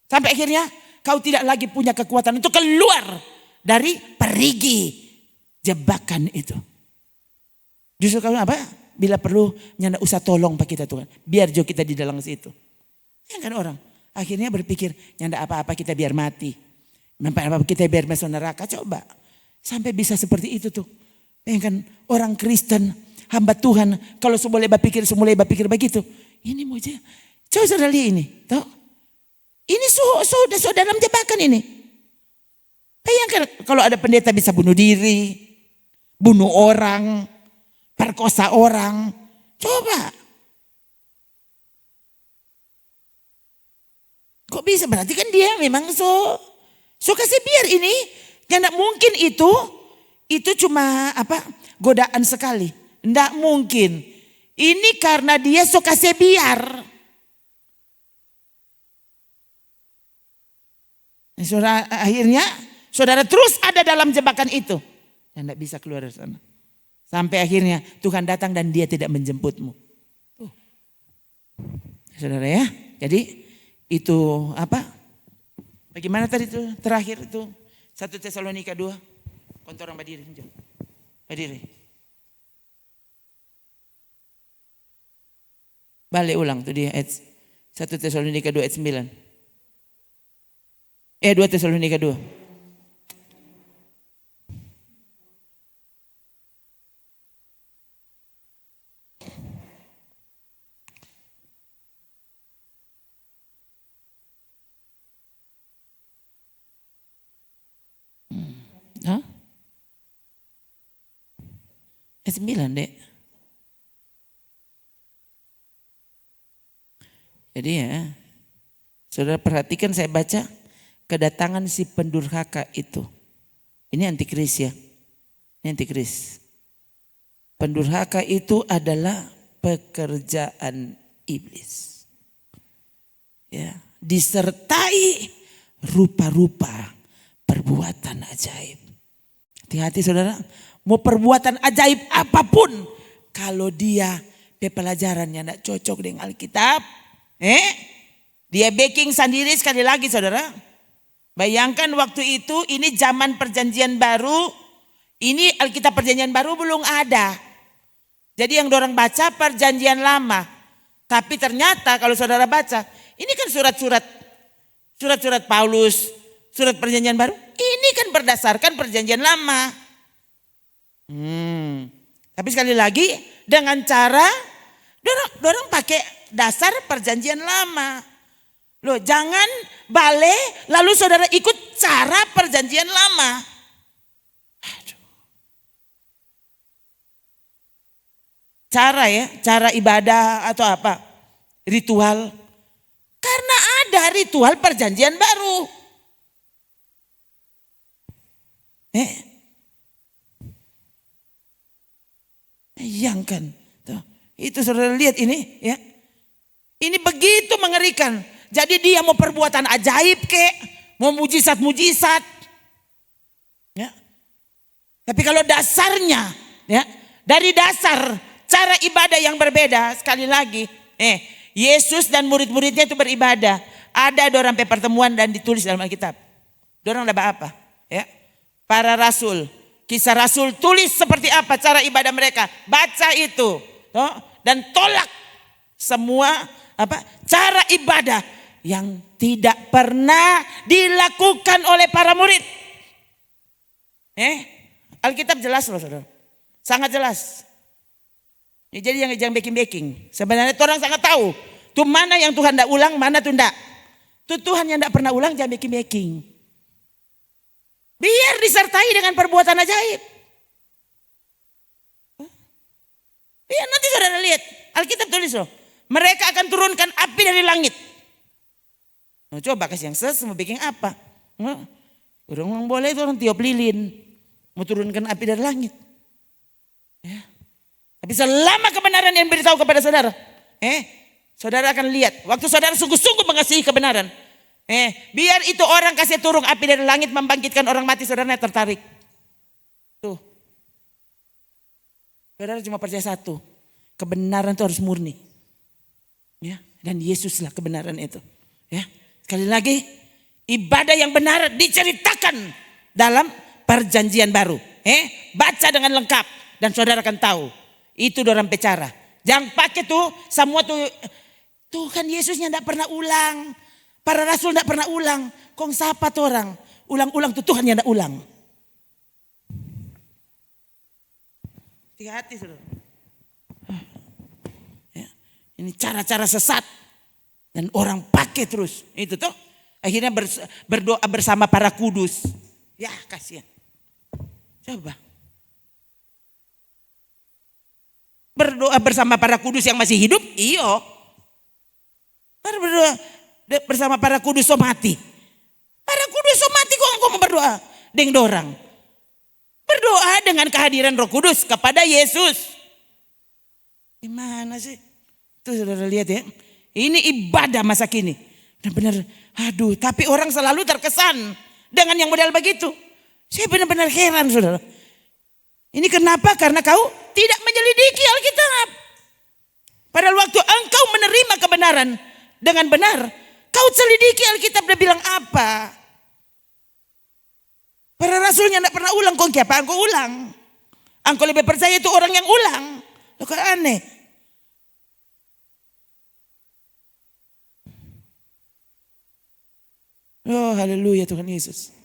Sampai akhirnya kau tidak lagi punya kekuatan untuk keluar dari perigi jebakan itu. Justru kalau apa? Bila perlu nyanda usah tolong Pak kita Tuhan. Biar jo kita di dalam situ. Ya kan orang akhirnya berpikir nyanda apa-apa kita biar mati. Apa-apa kita biar masuk neraka. Coba sampai bisa seperti itu tuh. Bayangkan orang Kristen hamba Tuhan kalau semulai berpikir begitu. Ini mau aja. Coba saudara lihat ini. Tahu? Ini sudah dalam jebakan ini. Bayangkan kalau ada pendeta bisa bunuh diri, bunuh orang, perkosa orang. Coba. Kok bisa? Berarti kan dia memang so kasih biar ini. Karena mungkin itu cuma godaan sekali. Enggak mungkin. Ini karena dia so kasih biar. Saudara, akhirnya saudara terus ada dalam jebakan itu. Dan tidak bisa keluar dari sana. Sampai akhirnya Tuhan datang dan dia tidak menjemputmu. Saudara ya. Jadi itu bagaimana tadi itu terakhir itu 1 Tesalonika 2. Kontorang berdiri. Berdiri. Balik ulang tuh dia ayat 1 Tesalonika 2 ayat 9. 2 Tesalonika 2. Ayat 9 dek. Jadi ya, saudara perhatikan saya baca. Kedatangan si pendurhaka itu. Ini antikris ya. Ini antikris. Pendurhaka itu adalah pekerjaan iblis. Ya, disertai rupa-rupa perbuatan ajaib. Hati-hati saudara, mau perbuatan ajaib apapun. Kalau dia pelajarannya tidak cocok dengan Alkitab. Dia backing sendiri sekali lagi saudara. Bayangkan waktu itu ini zaman perjanjian baru. Ini Alkitab perjanjian baru belum ada. Jadi yang dorang baca perjanjian lama. Tapi ternyata kalau saudara baca. Ini kan surat-surat Paulus. Surat perjanjian baru. Ini kan berdasarkan perjanjian lama. Tapi sekali lagi dengan cara. Dorang pakai dasar perjanjian lama. Loh jangan balik lalu saudara ikut cara perjanjian lama. Cara ibadah atau apa? Ritual. Karena ada ritual perjanjian baru. Bayangkan. Itu saudara lihat ini ya. Ini begitu mengerikan. Jadi dia mau perbuatan ajaib kek, mau mujizat-mujizat. Ya. Tapi kalau dasarnya, ya, dari dasar cara ibadah yang berbeda, sekali lagi, Yesus dan murid-muridnya itu beribadah. Ada dorang pertemuan dan ditulis dalam Alkitab. Dorang ada apa? Ya. Para rasul, kisah rasul tulis seperti apa cara ibadah mereka. Baca itu, dan tolak semua cara ibadah yang tidak pernah dilakukan oleh para murid. Alkitab jelas loh saudara. Sangat jelas. Ya, jadi jangan baking-baking. Sebenarnya orang sangat tahu. Tuh mana yang Tuhan tidak ulang, mana tuh tidak. Tuh Tuhan yang tidak pernah ulang, jangan baking-baking. Biar disertai dengan perbuatan ajaib. Iya, nanti saudara lihat. Alkitab tulis loh. Mereka akan turunkan api dari langit. Nah, coba kasih yang mau bikin apa? Orang boleh itu orang tiup lilin. Mau turunkan api dari langit. Ya. Tapi selama kebenaran yang beritahu kepada saudara. Saudara akan lihat. Waktu saudara sungguh-sungguh mengasihi kebenaran. Biar itu orang kasih turun api dari langit membangkitkan orang mati, saudara tertarik. Tuh. Saudara cuma percaya satu. Kebenaran itu harus murni. Ya, dan Yesuslah kebenaran itu. Ya. Sekali lagi, ibadah yang benar diceritakan dalam perjanjian baru. Baca dengan lengkap dan saudara akan tahu. Itu orang bicara. Jangan pakai tuh semua tuh Tuhan Yesusnya tidak pernah ulang. Para rasul tidak pernah ulang. Kong siapa tuh orang? Ulang-ulang tuh Tuhan yang tidak ulang. Hati-hati saudara. Ya, ini cara-cara sesat. Dan orang pakai terus. Itu tuh. Akhirnya berdoa bersama para kudus. Ya kasihan. Coba. Berdoa bersama para kudus yang masih hidup? Iyo. Berdoa bersama para kudus so mati. Para kudus so mati kok mau berdoa dengan dorang. Berdoa dengan kehadiran Roh Kudus kepada Yesus. Gimana sih? Tuh saudara lihat ya. Ini ibadah masa kini. Benar-benar aduh, tapi orang selalu terkesan dengan yang model begitu. Saya benar-benar heran saudara. Ini kenapa? Karena kau tidak menyelidiki Alkitab. Padahal waktu engkau menerima kebenaran dengan benar, kau selidiki Alkitab dan bilang apa? Para rasulnya tidak pernah ulang, kok apa engkau ulang? Engkau lebih percaya itu orang yang ulang. Loh, kok aneh. Oh haleluya Tuhan Yesus.